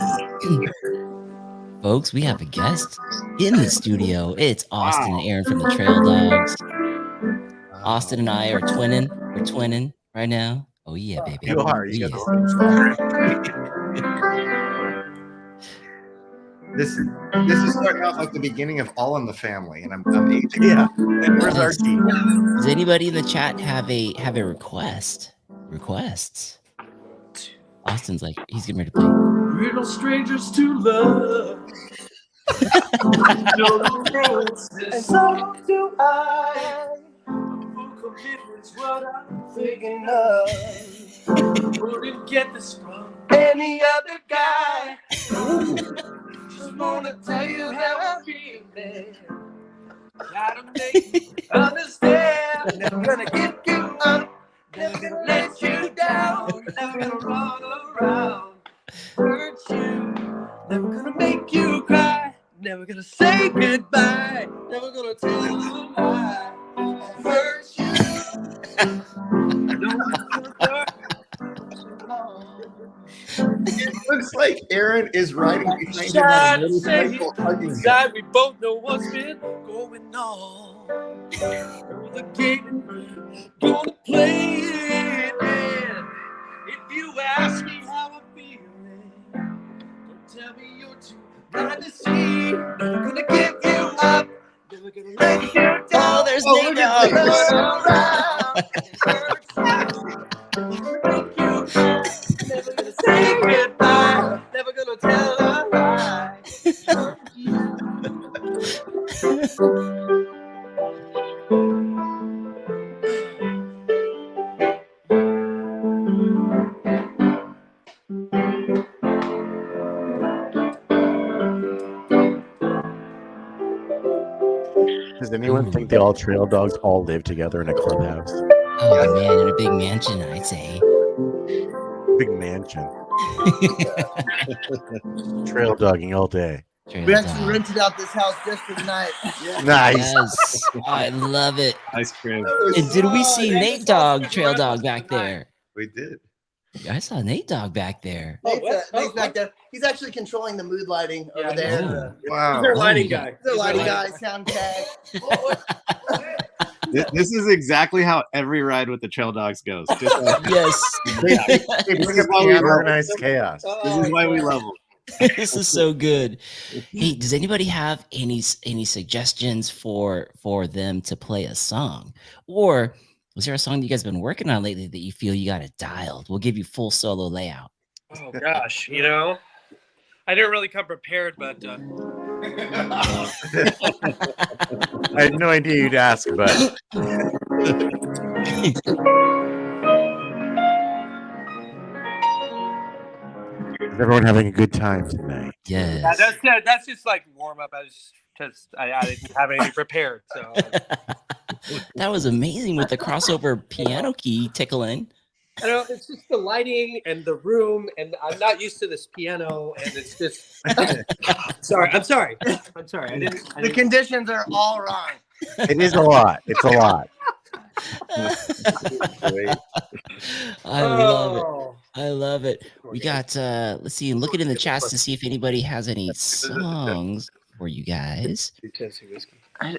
this. folks, we have a guest in the studio. It's Austin and Aaron from the Trail Dogs. Austin and I are twinning. We're twinning right now. Oh yeah, baby. You are. Oh, You yeah. This is starting off like the beginning of All in the Family, and I'm aging. Yeah. And where's our team? Does anybody in the chat have a request? Requests? Austin's like, he's getting ready to play. We're no strangers to love. No rules, and so do I. Full commitment's what I'm thinking of. Wouldn't get this from any other guy. Just wanna tell you how I'm feeling. Gotta make you understand. Never gonna give you up. Never gonna let you down. Never gonna run around, hurt you. Never gonna make you cry. Never gonna say goodbye. Never gonna tell you a lie. Hurt you. It looks like Aaron is riding behind him on a motorcycle, hugging him. God, we both know what's been going on. Through the game, gonna play it. And if you ask me how I'm feeling, don't tell me you're too blind to see. Never gonna give you up. Never gonna let you down. Oh, there's Nate Dogg. Never gonna say goodbye. Never gonna tell a lie. Does anyone think the all trail dogs all live together in a clubhouse? Oh man, in a big mansion, I'd say. Big mansion. Trail dogging all day. Trail We actually Dog. rented out this house just for the night. Nice. Yes, I love it. Ice cream. And did we see Nate Dogg, Trail Dog back there? We did. I saw Nate Dogg back there. Nate's back there. He's actually controlling the mood lighting over there. Wow. He's our lighting guy. He's a lighting guy, sound tech. This is exactly how every ride with the Trail Dogs goes. Just like, Yes. They bring us all organized chaos. this is why we love them. This is so good. Hey, does anybody have any suggestions for them to play a song? Or was there a song that you guys have been working on lately that you feel you got it dialed? We'll give you full solo layout. Oh gosh, you know, I didn't really come prepared, but I had no idea you'd ask, but is everyone having a good time tonight? Yes. that's just like warm up. I didn't have anything prepared, so. That was amazing with the crossover piano key tickling. I don't know, it's just the lighting and the room, and I'm not used to this piano, and it's just. I'm sorry. I didn't. The conditions are all wrong. It is a lot. It's a lot. I love it. We got let's see, looking in the chats to see if anybody has any songs for you guys.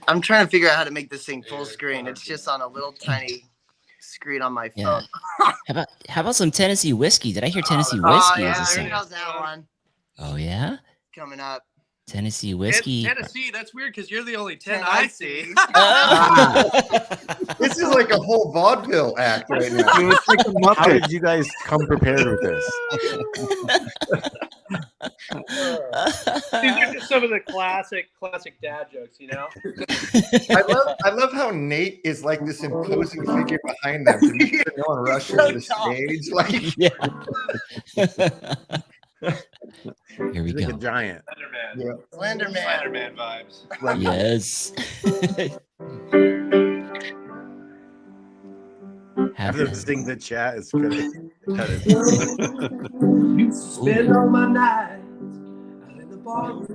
I'm trying to figure out how to make this thing full screen. It's just on a little tiny screen on my phone. Yeah. How about some Tennessee whiskey? Did I hear Tennessee whiskey as a there song? goes that one Oh yeah? coming up. Tennessee whiskey. Tennessee, that's weird because you're the only 10 I see. This is like a whole vaudeville act right now. It's like a Muppet. How did you guys come prepared with this? These are just some of the classic dad jokes, you know. I love how Nate is like this imposing figure behind them to make sure no one rushes the stage. Like, Here we He's like go. a giant. Slenderman vibes. Yes. After sing the chat is gonna cut it. Spend all my nights out in the barroom.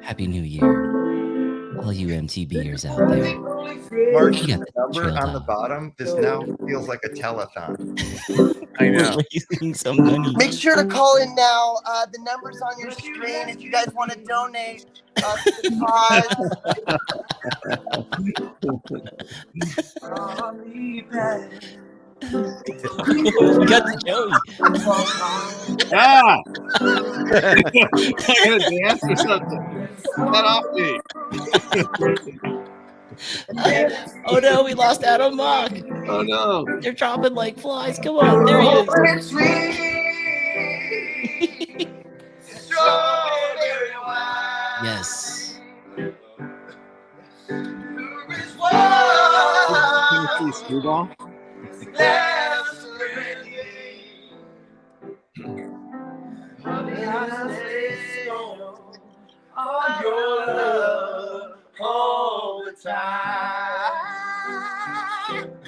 Happy New Year, all you MTBers out there. Mark, You got the number Trail on the Dog. bottom. This now feels like a telethon. I know. Raising some money. Make sure to call in now. The number's on your screen if you guys want to donate to the We got the Joey. Ah! I gotta dance or something. Get off me. Oh no, we lost Adam Mock. Oh no. They're dropping like flies. Come on, there he is. Yes. Tennessee Screwball. All the time.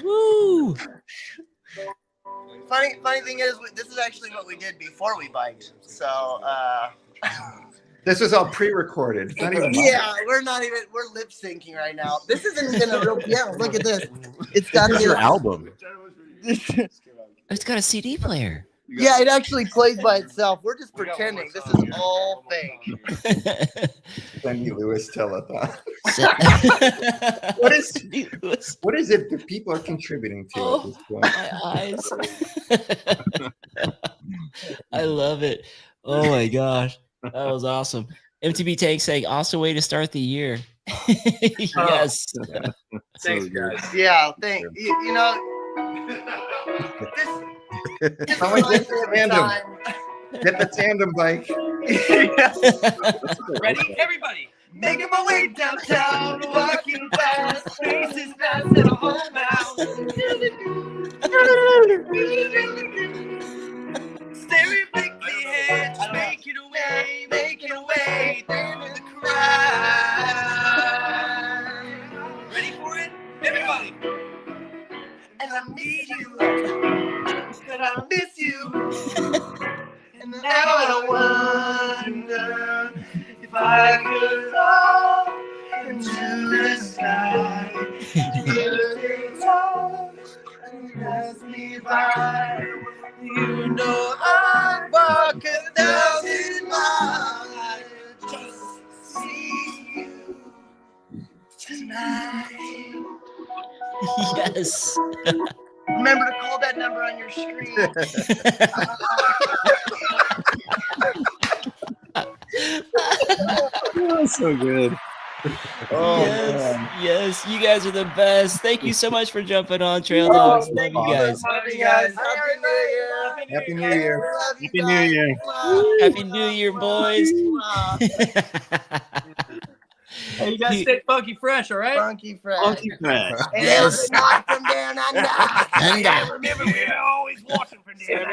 Woo! Funny thing is, this is actually what we did before we biked. So, This was all pre-recorded. It's not even we're lip syncing right now. This isn't even a real piano. Look at this. It's got Your album. It's got a CD player. Yeah, it actually plays by itself. We're just pretending. This is all fake. Cindy Lewis telethon. What What is it that people are contributing to at this point? My eyes. I love it. Oh my gosh. That was awesome. MTB Tank saying awesome way to start the year. Yes. Thanks, guys. Yeah, you know, this Someone get the tandem bike. Ready, everybody? Making my way downtown, walking fast, faces fast and a whole mouth. Staring bigly ahead, just making away, then to the crowd. Ready for it? Everybody. And I need you, and I miss you, and now I wonder if I could fall into the sky. You take time and ask me if I So good. Oh, yes, man. yes, you guys are the best. Thank you so much for jumping on, Trail Dogs. Love you guys. Love you guys. Happy New Year. Happy New Year. Happy New Year, boys. Hey, you guys stay funky fresh, all right? Funky fresh. Funky fresh. And Yes. not from down under. Under. Remember, we were always watching from down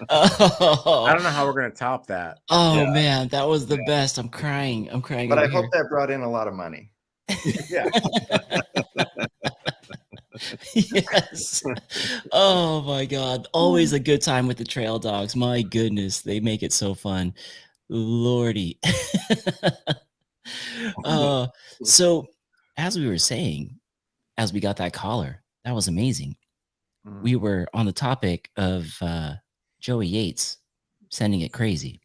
Oh, I don't know how we're gonna top that. man, that was the best. I'm crying. I'm crying. But I over hope here. that brought in a lot of money. Yeah. Yes. Oh my God. Always a good time with the Trail Dogs. My goodness, they make it so fun. Lordy. So as we were saying, as we got that caller, that was amazing. We were on the topic of Joey Yates sending it crazy.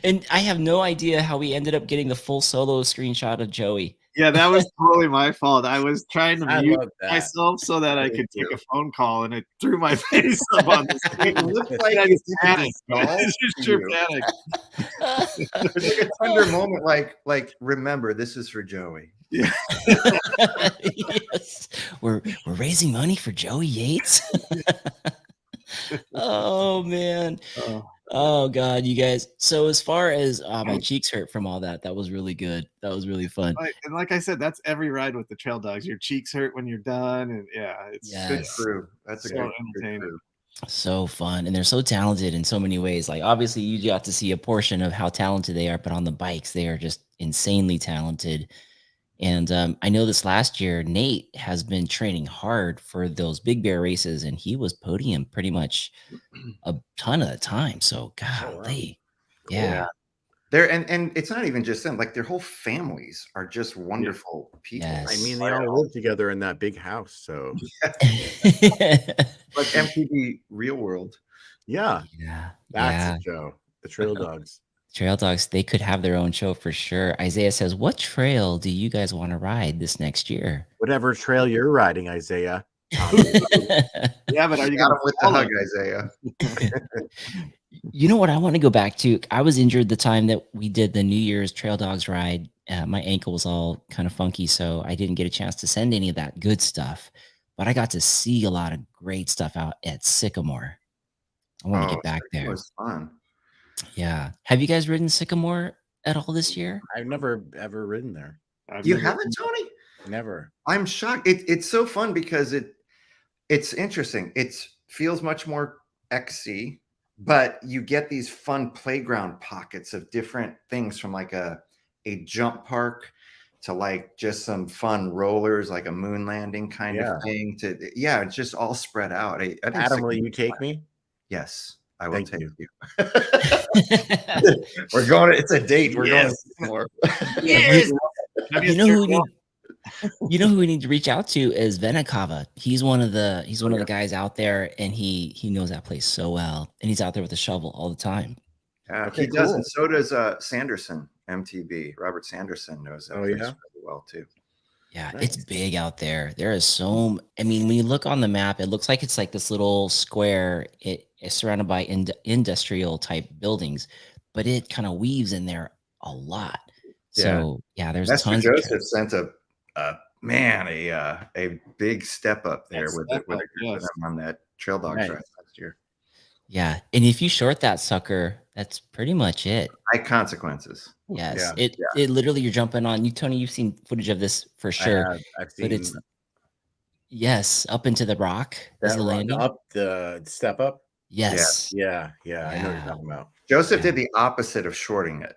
And I have no idea how we ended up getting the full solo screenshot of Joey. Yeah, that was totally my fault. I was trying to I mute love that. myself so that I Me could take too. a phone call, and I threw my face up on the screen. It looked like I it's just panicked. just Just pure panic. It's like a tender moment, like remember, this is for Joey. Yeah. Yes. We're raising money for Joey Yates. Oh man. Oh God, you guys. So as far as my cheeks hurt from all that, that was really good. That was really fun. And like I said, that's every ride with the Trail Dogs. Your cheeks hurt when you're done, and yeah, it's Good Yes. crew. That's a so good entertaining. crew. So fun. And they're so talented in so many ways. Like obviously you got to see a portion of how talented they are, but on the bikes, they are just insanely talented. And I know this last year, Nate has been training hard for those Big Bear races, and he was podium pretty much a ton of the time. So golly, yeah. They're and it's not even just them, like their whole families are just wonderful people. Yes. I mean, they all live together in that big house, so Like MTV Real World. yeah, Yeah, that's yeah. a show. The Trail Dogs. Trail Dogs, they could have their own show for sure. Isaiah says, what trail do you guys want to ride this next year? Whatever trail you're riding, Isaiah. Yeah, but are you Got gonna him with the follow? hug, Isaiah. You know what I want to go back to? I was injured the time that we did the New Year's Trail Dogs ride. My ankle was all kind of funky, so I didn't get a chance to send any of that good stuff. But I got to see a lot of great stuff out at Sycamore. I want to get back It there. was fun. Yeah. Have you guys ridden Sycamore at all this year? I've never ever ridden there. I've You never- haven't, Tony? Never. I'm shocked. It's so fun because it's interesting. It feels much more XC, but you get these fun playground pockets of different things, from like a jump park to like just some fun rollers, like a moon landing kind of thing. It's just all spread out. I think Adam, will you take me? Yes, I will Thank take you. you. We're going. It's a date. We're going more. Yes. You know who we need? You know who we need to reach out to is Venikava. He's one of the guys out there, and he knows that place so well, and he's out there with a shovel all the time. He does, and so does Sanderson, MTB. Robert Sanderson knows that place really well too. Yeah, it's big out there. There is so. I mean, when you look on the map, it looks like it's like this little square. It's surrounded by industrial type buildings, but it kind of weaves in there a lot. So yeah, there's Master tons. Joseph sent a big step up there with them on that Trail Dogs ride last year. Yeah, and if you short that sucker, that's pretty much it. High consequences. Yes, it literally, you're jumping on. Tony, you've seen footage of this for sure. I've seen. But it's up into the rock. Is the landing up the step up? Yes. Yeah. I know what you're talking about. Joseph did the opposite of shorting it.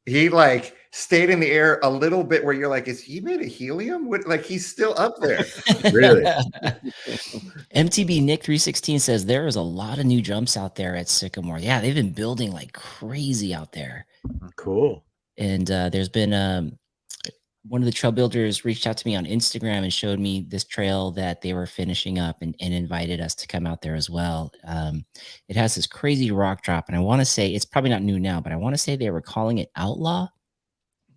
He like stayed in the air a little bit where you're like, is he made of helium? Like he's still up there. Really? MTB Nick 316 says there is a lot of new jumps out there at Sycamore. Yeah, they've been building like crazy out there. Cool. And there's been one of the trail builders reached out to me on Instagram and showed me this trail that they were finishing up and invited us to come out there as well. It has this crazy rock drop, and I want to say it's probably not new now, but I want to say they were calling it Outlaw.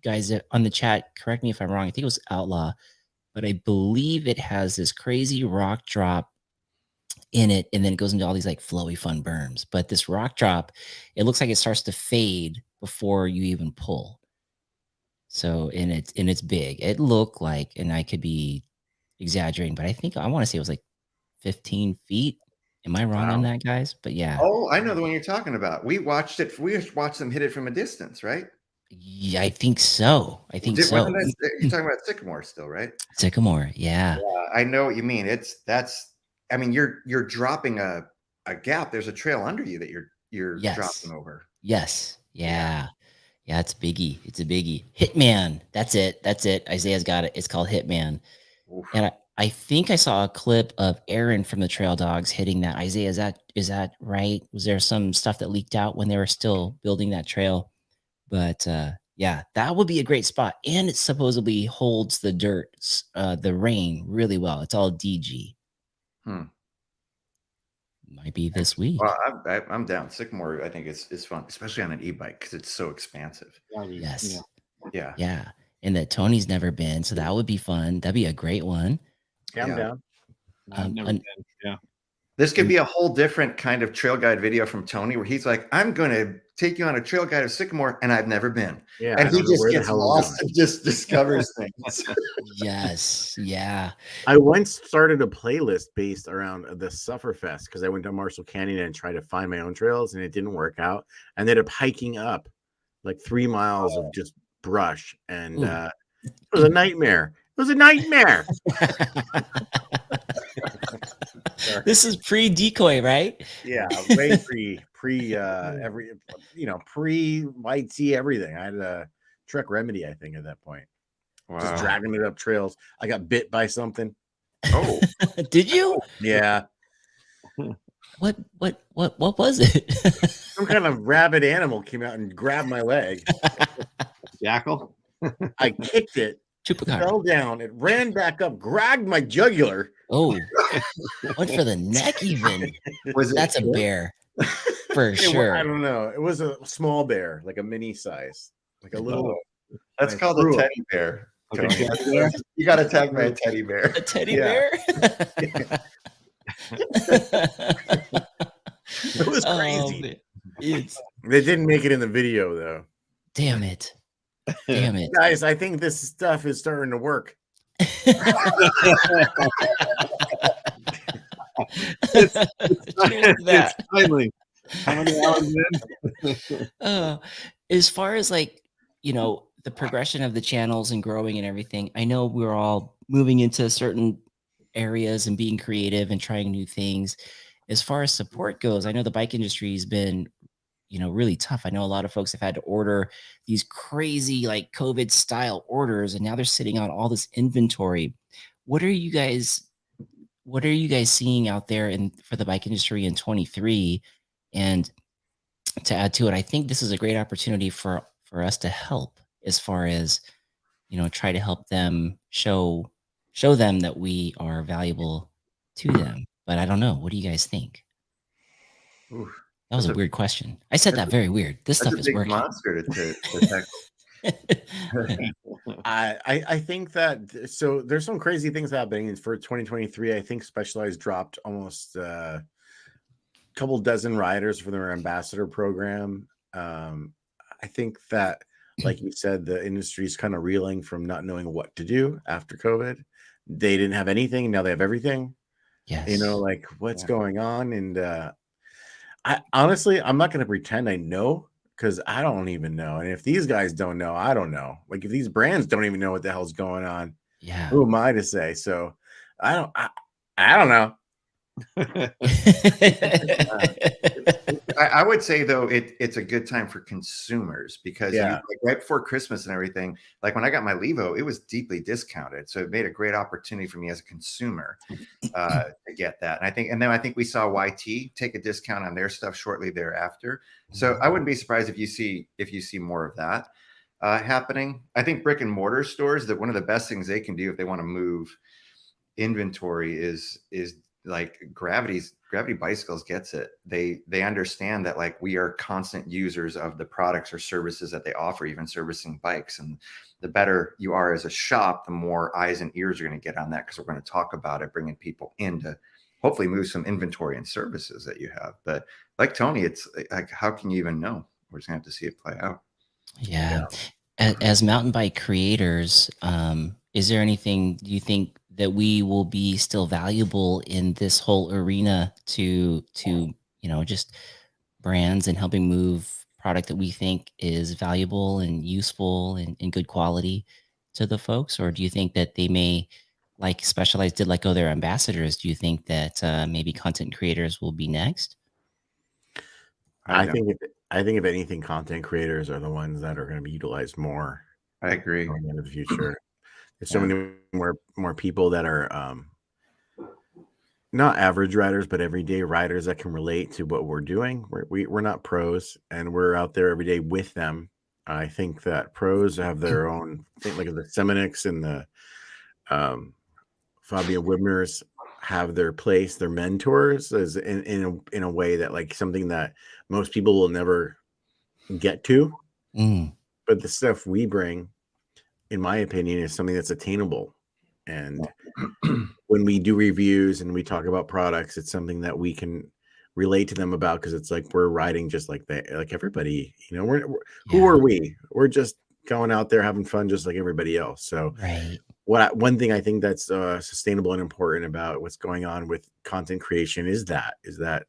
Guys on the chat, correct me if I'm wrong. I think it was Outlaw, but I believe it has this crazy rock drop in it, and then it goes into all these like flowy fun berms. But this rock drop, it looks like it starts to fade before you even pull. So and it's big. It looked like, and I could be exaggerating, but I want to say it was like 15 feet. Am I wrong on Wow. that, guys? But yeah. Oh, I know the one you're talking about. We watched it. We watched them hit it from a distance, right? Yeah, I think so. I think so. Wasn't that, you're talking about Sycamore still, right? Sycamore, yeah. Yeah, I know what you mean. I mean, you're dropping a gap. There's a trail under you that you're Yes. dropping over. Yes. Yeah. Yeah, it's biggie. It's a biggie. Hitman. That's it. Isaiah's got it. It's called Hitman. Oof. And I think I saw a clip of Aaron from the Trail Dogs hitting that. Isaiah, is that right? Was there some stuff that leaked out when they were still building that trail? But yeah, that would be a great spot. And it supposedly holds the dirt, the rain really well. It's all DG. Might be this week. Well, I'm down. Sycamore, I think is fun, especially on an e-bike because it's so expansive. Yes. Yeah. Yeah. And that Tony's never been, so that would be fun. That'd be a great one. Yeah, I'm down. I've never been. Yeah. This could be a whole different kind of trail guide video from Tony where he's like, I'm going to take you on a trail guide of Sycamore and I've never been. Yeah, and he just where the gets hell I'm lost going. and just discovers things. Yes. Yeah. I once started a playlist based around the Sufferfest because I went to Marshall Canyon and tried to find my own trails and it didn't work out. I ended up hiking up like 3 miles of just brush and it was a nightmare. It was a nightmare. This is pre-decoy, right? Yeah, way pre every pre YT everything. I had a Trek Remedy, I think, at that point. Wow. Just dragging it up trails. I got bit by something. Oh, did you? Yeah. What was it? Some kind of rabid animal came out and grabbed my leg. Jackal. I kicked it. Chupacabra. Fell down. It ran back up, grabbed my jugular. Oh, went for the neck even. That's a bear for sure. I don't know. It was a small bear, like a mini size, like a little. That's called a teddy bear. Okay. You got attacked by a teddy bear. A teddy bear? It was crazy. They didn't make it in the video though. Damn it. Damn it. Guys, I think this stuff is starting to work. It's timely. How many hours in? As far as like, the progression of the channels and growing and everything, I know we're all moving into certain areas and being creative and trying new things. As far as support goes, I know the bike industry has been really tough. I know a lot of folks have had to order these crazy like COVID style orders and now they're sitting on all this inventory. What are you guys seeing out there for the bike industry in 23? And to add to it, I think this is a great opportunity for us to help as far as, try to help them show them that we are valuable to them. But I don't know. What do you guys think? Oof. That was a weird question. I said that very weird. This stuff is working. Monster to I think that so there's some crazy things happening for 2023. I think Specialized dropped almost a couple dozen riders for their ambassador program. I think that, like you said, the industry is kind of reeling from not knowing what to do after COVID. They didn't have anything. Now they have everything. Yes. Like what's going on. And I honestly, I'm not going to pretend I know because I don't even know. And if these guys don't know, I don't know. Like if these brands don't even know what the hell's going on, who am I to say? So I don't know. I would say though it's a good time for consumers because like right before Christmas and everything, like when I got my Levo, it was deeply discounted, so it made a great opportunity for me as a consumer to get that. And then I think we saw YT take a discount on their stuff shortly thereafter. So I wouldn't be surprised if you see more of that happening. I think brick and mortar stores, that one of the best things they can do if they want to move inventory is like Gravity Bicycles gets it. They understand that like we are constant users of the products or services that they offer, even servicing bikes. And the better you are as a shop, the more eyes and ears are going to get on that, because we're going to talk about it, bringing people in to hopefully move some inventory and services that you have. But like Tony, it's like, how can you even know? We're just going to have to see it play out. Yeah. As mountain bike creators, is there anything you think that we will be still valuable in this whole arena to just brands and helping move product that we think is valuable and useful and good quality to the folks? Or do you think that they may, like Specialized did, let go their ambassadors? Do you think that maybe content creators will be next? I think if anything, content creators are the ones that are going to be utilized more. I agree. Going into the future, there's so many more people that are not average riders, but everyday riders that can relate to what we're doing. We're not pros, and we're out there every day with them. I think that pros have their own thing, like the Seminix and the Fabio Wibners have their place, their mentors, as in a way that like something that most people will never get to. But the stuff we bring, in my opinion, is something that's attainable. And when we do reviews and we talk about products, it's something that we can relate to them about, because it's like we're riding just like like everybody. You know, who are we? We're just going out there having fun just like everybody else. So one thing I think that's sustainable and important about what's going on with content creation is that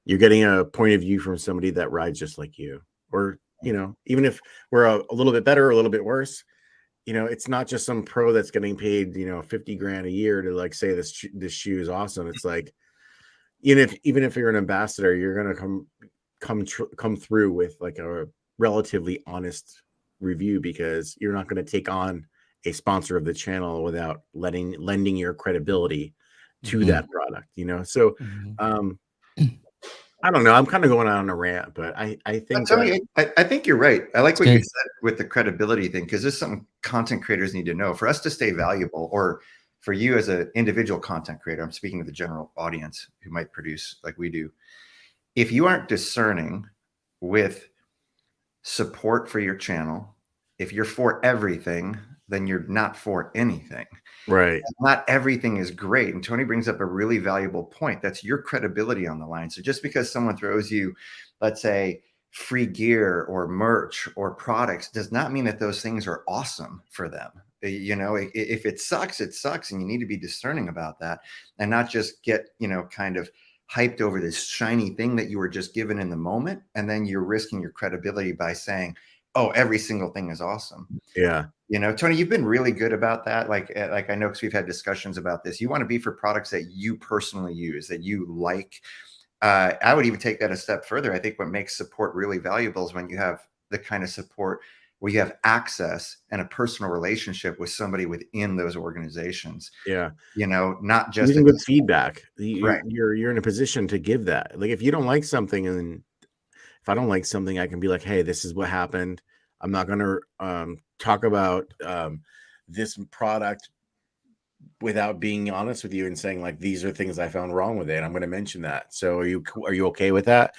you're getting a point of view from somebody that rides just like you. Or, you know, even if we're a little bit better or a little bit worse, you know, it's not just some pro that's getting paid, you know, 50 grand a year to like say this shoe is awesome. It's like, even if you're an ambassador, you're going to come through with like a relatively honest review, because you're not going to take on a sponsor of the channel without lending your credibility to that product, you know? So, I don't know. I'm kind of going on a rant, but I think Tony, I think you're right. I like what you said with the credibility thing, because there's something content creators need to know. For us to stay valuable, or for you as an individual content creator, I'm speaking to the general audience who might produce like we do. If you aren't discerning with support for your channel, if you're for everything, then you're not for anything. Right. Not everything is great. And Tony brings up a really valuable point. That's your credibility on the line. So just because someone throws you, let's say, free gear or merch or products, does not mean that those things are awesome for them. You know, if it sucks, it sucks. And you need to be discerning about that, and not just get, you know, kind of hyped over this shiny thing that you were just given in the moment. And then you're risking your credibility by saying, oh, every single thing is awesome. Yeah. You know, Tony, you've been really good about that. Like I know, because we've had discussions about this. You want to be for products that you personally use, that you like. I would even take that a step further. I think what makes support really valuable is when you have the kind of support where you have access and a personal relationship with somebody within those organizations. Yeah. You know, not just good feedback. Right. You're in a position to give that. Like if you don't like something, and if I don't like something, I can be like, hey, this is what happened. I'm not going to talk about this product without being honest with you and saying like, these are things I found wrong with it. I'm going to mention that. So are you okay with that?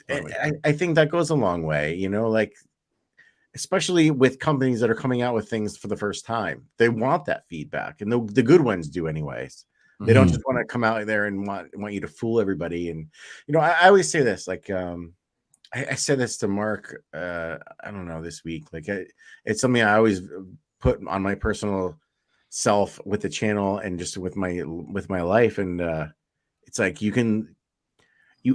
I think that goes a long way, you know, like, especially with companies that are coming out with things for the first time. They want that feedback, and the good ones do anyways. They don't just want to come out there and want you to fool everybody. And, you know, I always say this, like, I said this to Mark, I don't know, this week. Like, it's something I always put on my personal self with the channel and just with my life. And it's like you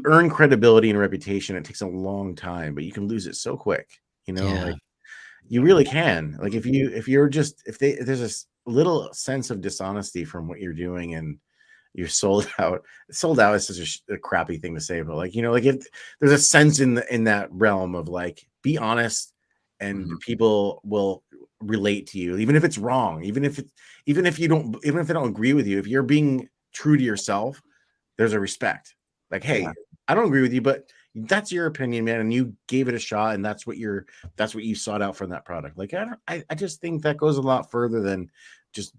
earn credibility and reputation. It takes a long time, but you can lose it so quick. You know, like you really can. Like if there's a little sense of dishonesty from what you're doing, and you're sold out. Sold out is such a crappy thing to say, but like, you know, like if there's a sense in that realm of like, be honest, and people will relate to you, even if it's wrong, even if they don't agree with you. If you're being true to yourself, there's a respect. Like, hey, I don't agree with you, but that's your opinion, man, and you gave it a shot, and that's what you sought out from that product. Like, I just think that goes a lot further than just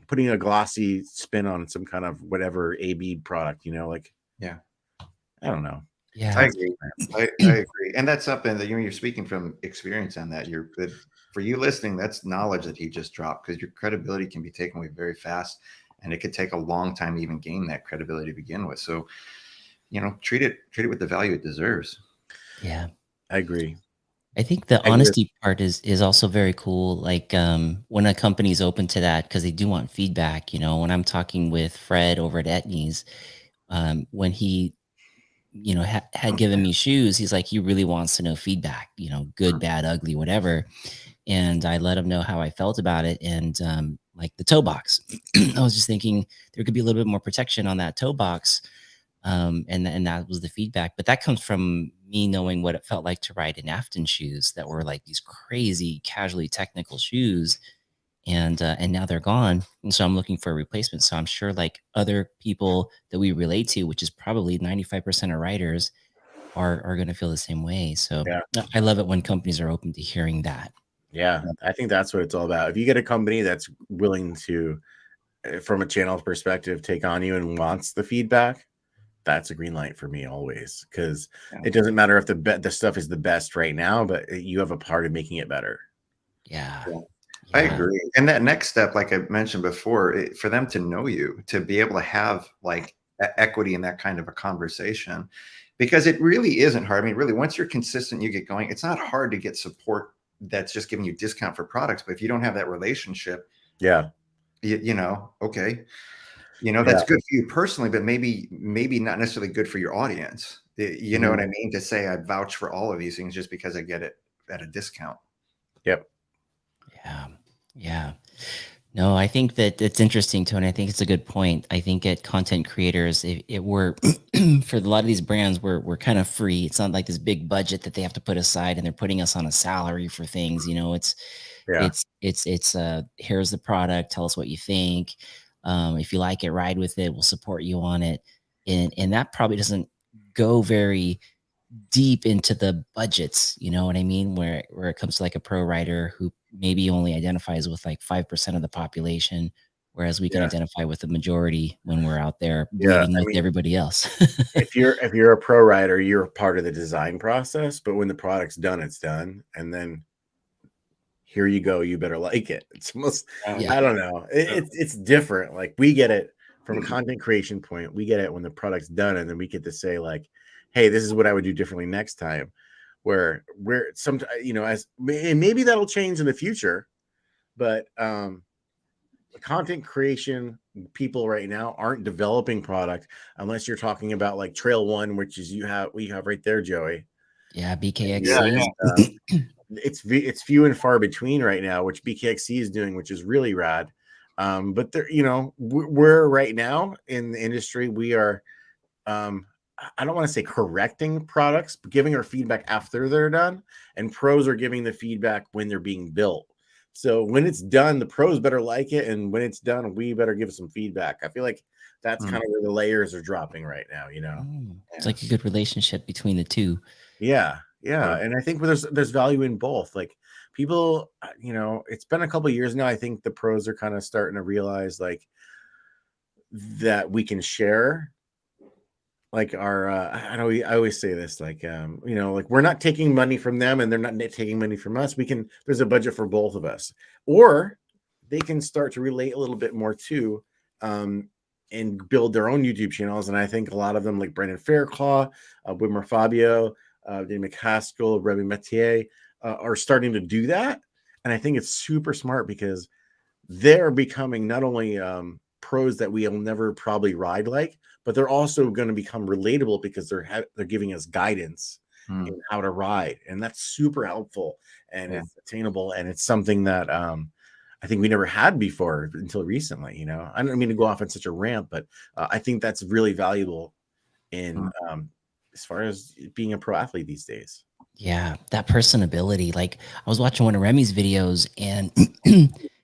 putting a glossy spin on some kind of whatever AB product, like, Yeah. I don't know. Yeah. I agree. I agree. And that's something that you're speaking from experience on that. For you listening, that's knowledge that he just dropped, because your credibility can be taken away very fast, and it could take a long time to even gain that credibility to begin with. So, treat it with the value it deserves. Yeah. I agree. I think the honesty part is also very cool. Like when a company's open to that, because they do want feedback. When I'm talking with Fred over at Etnies, when he had given me shoes, he's like, he really wants to know feedback, good, bad, ugly, whatever. And I let him know how I felt about it. And like the toe box, I was just thinking there could be a little bit more protection on that toe box. And that was the feedback. But that comes from me knowing what it felt like to ride in Afton shoes that were like these crazy, casually technical shoes. And now they're gone. And so I'm looking for a replacement. So I'm sure like other people that we relate to, which is probably 95% of riders, are going to feel the same way. So I love it when companies are open to hearing that. Yeah, I think that's what it's all about. If you get a company that's willing to, from a channel perspective, take on you and wants the feedback, that's a green light for me always, because it doesn't matter if the stuff is the best right now, but you have a part of making it better. Yeah. I agree. And that next step, like I mentioned before, for them to know you, to be able to have like equity in that kind of a conversation, because it really isn't hard. I mean, really, once you're consistent, you get going, it's not hard to get support that's just giving you discount for products. But if you don't have that relationship, okay, that's good for you personally, but maybe not necessarily good for your audience. You know what I mean? To say I vouch for all of these things just because I get it at a discount. Yep. Yeah. No, I think that it's interesting, Tony. I think it's a good point. I think at content creators, we're for a lot of these brands, we're kind of free. It's not like this big budget that they have to put aside and they're putting us on a salary for things. It's here's the product. Tell us what you think. If you like it, ride with it. We'll support you on it. And that probably doesn't go very deep into the budgets, you know what I mean? Where it comes to like a pro rider who maybe only identifies with like 5% of the population, whereas we can identify with the majority when we're out there bleeding with everybody else. if you're a pro rider, you're a part of the design process, but when the product's done, it's done. And then here you go, you better like it. It's almost, I don't know. It's different. Like we get it from a content creation point. We get it when the product's done, and then we get to say like, hey, this is what I would do differently next time. Where we're sometimes, maybe that'll change in the future, but content creation people right now aren't developing product unless you're talking about like Trail One, which is we have right there, Joey. Yeah, BKXC. It's few and far between right now, which BKXC is doing, which is really rad. But there, we're right now in the industry, we are I don't want to say correcting products, but giving our feedback after they're done, and pros are giving the feedback when they're being built. So when it's done, the pros better like it, and when it's done, we better give some feedback. I feel like that's kind of where the layers are dropping right now. It's like a good relationship between the two. Yeah, and I think there's value in both. Like people, it's been a couple of years now. I think the pros are kind of starting to realize like that we can share. Like our, I always say this, like, like we're not taking money from them and they're not taking money from us. There's a budget for both of us, or they can start to relate a little bit more too, and build their own YouTube channels. And I think a lot of them, like Brandon Fairclaw, Wimmer Fabio, Dave McCaskill, Remy Metier, are starting to do that. And I think it's super smart because they're becoming not only pros that we'll never probably ride like, but they're also going to become relatable because they're giving us guidance in how to ride, and that's super helpful and it's attainable, and it's something that I think we never had before until recently. I don't mean to go off on such a rant, but I think that's really valuable in as far as being a pro athlete these days. Yeah, that personability. Like I was watching one of Remy's videos, and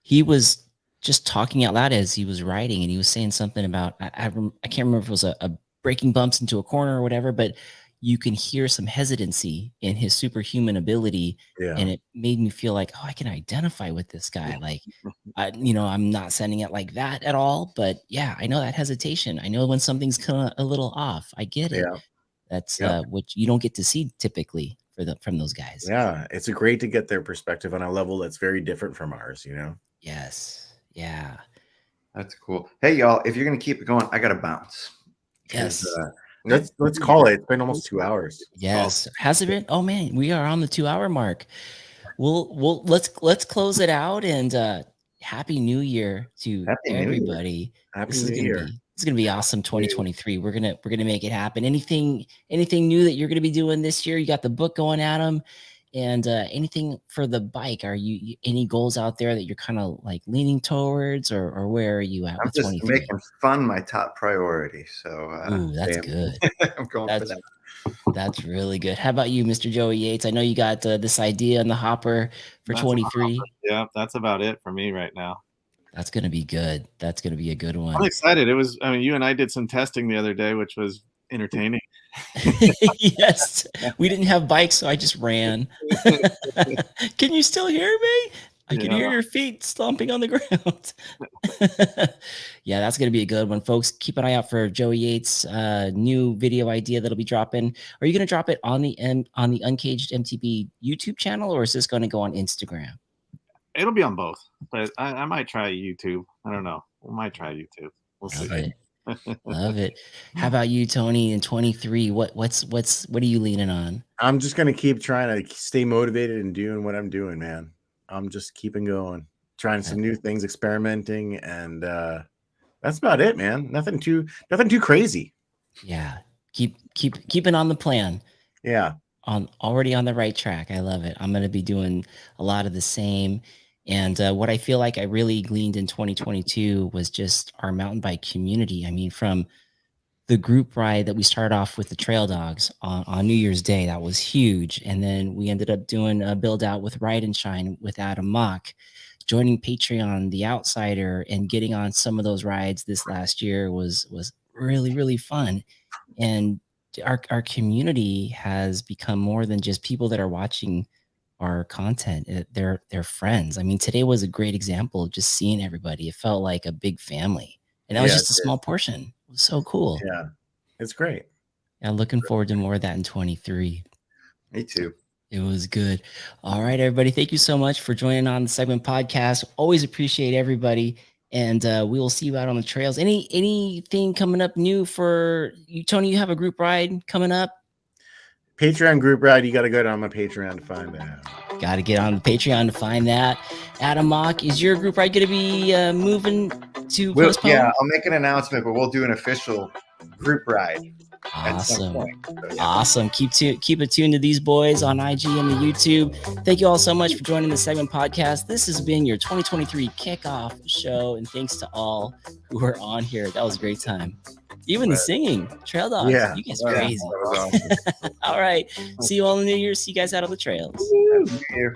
he was just talking out loud as he was riding, and he was saying something about I can't remember if it was a breaking bumps into a corner or whatever, but you can hear some hesitancy in his superhuman ability. Yeah. And it made me feel like, oh, I can identify with this guy. Like, I'm not sending it like that at all, but yeah, I know that hesitation. I know when something's kind of a little off. I get it. Yeah. That's Yep. what you don't get to see typically from those guys. Yeah, it's great to get their perspective on a level that's very different from ours, you know? Yes. Yeah. That's cool. Hey, y'all, if you're going to keep it going, I got to bounce. Yes. Let's call it. It's been almost 2 hours. Yes. Has it been? Oh man, we are on the 2-hour mark. Let's close it out, and happy new year to everybody. Happy New Year. This is gonna be awesome. 2023. We're gonna make it happen. Anything new that you're gonna be doing this year? You got the book going, Adam, and anything for the bike? Are you any goals out there that you're kind of like leaning towards, or where are you at I'm with just 23? making fun my top priority. So Ooh, that's good. I'm going for that. That's really good. How about you, Mr. Joey Yates? I know you got this idea in the hopper for 23. Yeah, that's about it for me right now. That's going to be good. That's going to be a good one. I'm excited. You and I did some testing the other day, which was entertaining. Yes. We didn't have bikes, so I just ran. Can you still hear me? I can hear your feet stomping on the ground. Yeah, that's going to be a good one, folks. Keep an eye out for Joey Yates' new video idea that'll be dropping. Are you going to drop it on the Uncaged MTB YouTube channel, or is this going to go on Instagram? It'll be on both, but I might try YouTube. I don't know. We might try YouTube. We'll see. Love it. How about you, Tony? In 23, what are you leaning on? I'm just gonna keep trying to stay motivated and doing what I'm doing, man. I'm just keeping going, trying some new things, experimenting, and that's about it, man. Nothing too crazy. Yeah, keeping on the plan. Yeah, already on the right track. I love it. I'm going to be doing a lot of the same. And what I feel like I really gleaned in 2022 was just our mountain bike community. I mean, from the group ride that we started off with the Trail Dogs on New Year's Day, that was huge. And then we ended up doing a build out with Ride and Shine with Adam Mock, joining Patreon, The Outsider, and getting on some of those rides this last year was really, really fun. And our community has become more than just people that are watching our content. They're friends. I mean, today was a great example of just seeing everybody. It felt like a big family, and that was just a small portion. It was so cool. Yeah, it's great. I'm looking forward to more of that in 23. Me too. It was good. All right, everybody. Thank you so much for joining on the Segment Podcast. Always appreciate everybody. And we will see you out on the trails. Anything coming up new for you, Tony? You have a group ride coming up? Patreon group ride. You got to go down my Patreon to find that. Got to get on the Patreon to find that. Adam Mock, is your group ride going to be moving to postpone? Yeah, I'll make an announcement, but we'll do an official group ride. Awesome. Awesome. Keep it tuned to these boys on IG and the YouTube. Thank you all so much for joining the Segment Podcast. This has been your 2023 kickoff show, and thanks to all who are on here. That was a great time. Even the singing, Trail Dogs. Yeah, you guys are crazy. All right. See you all in the new year. See you guys out on the trails. New year.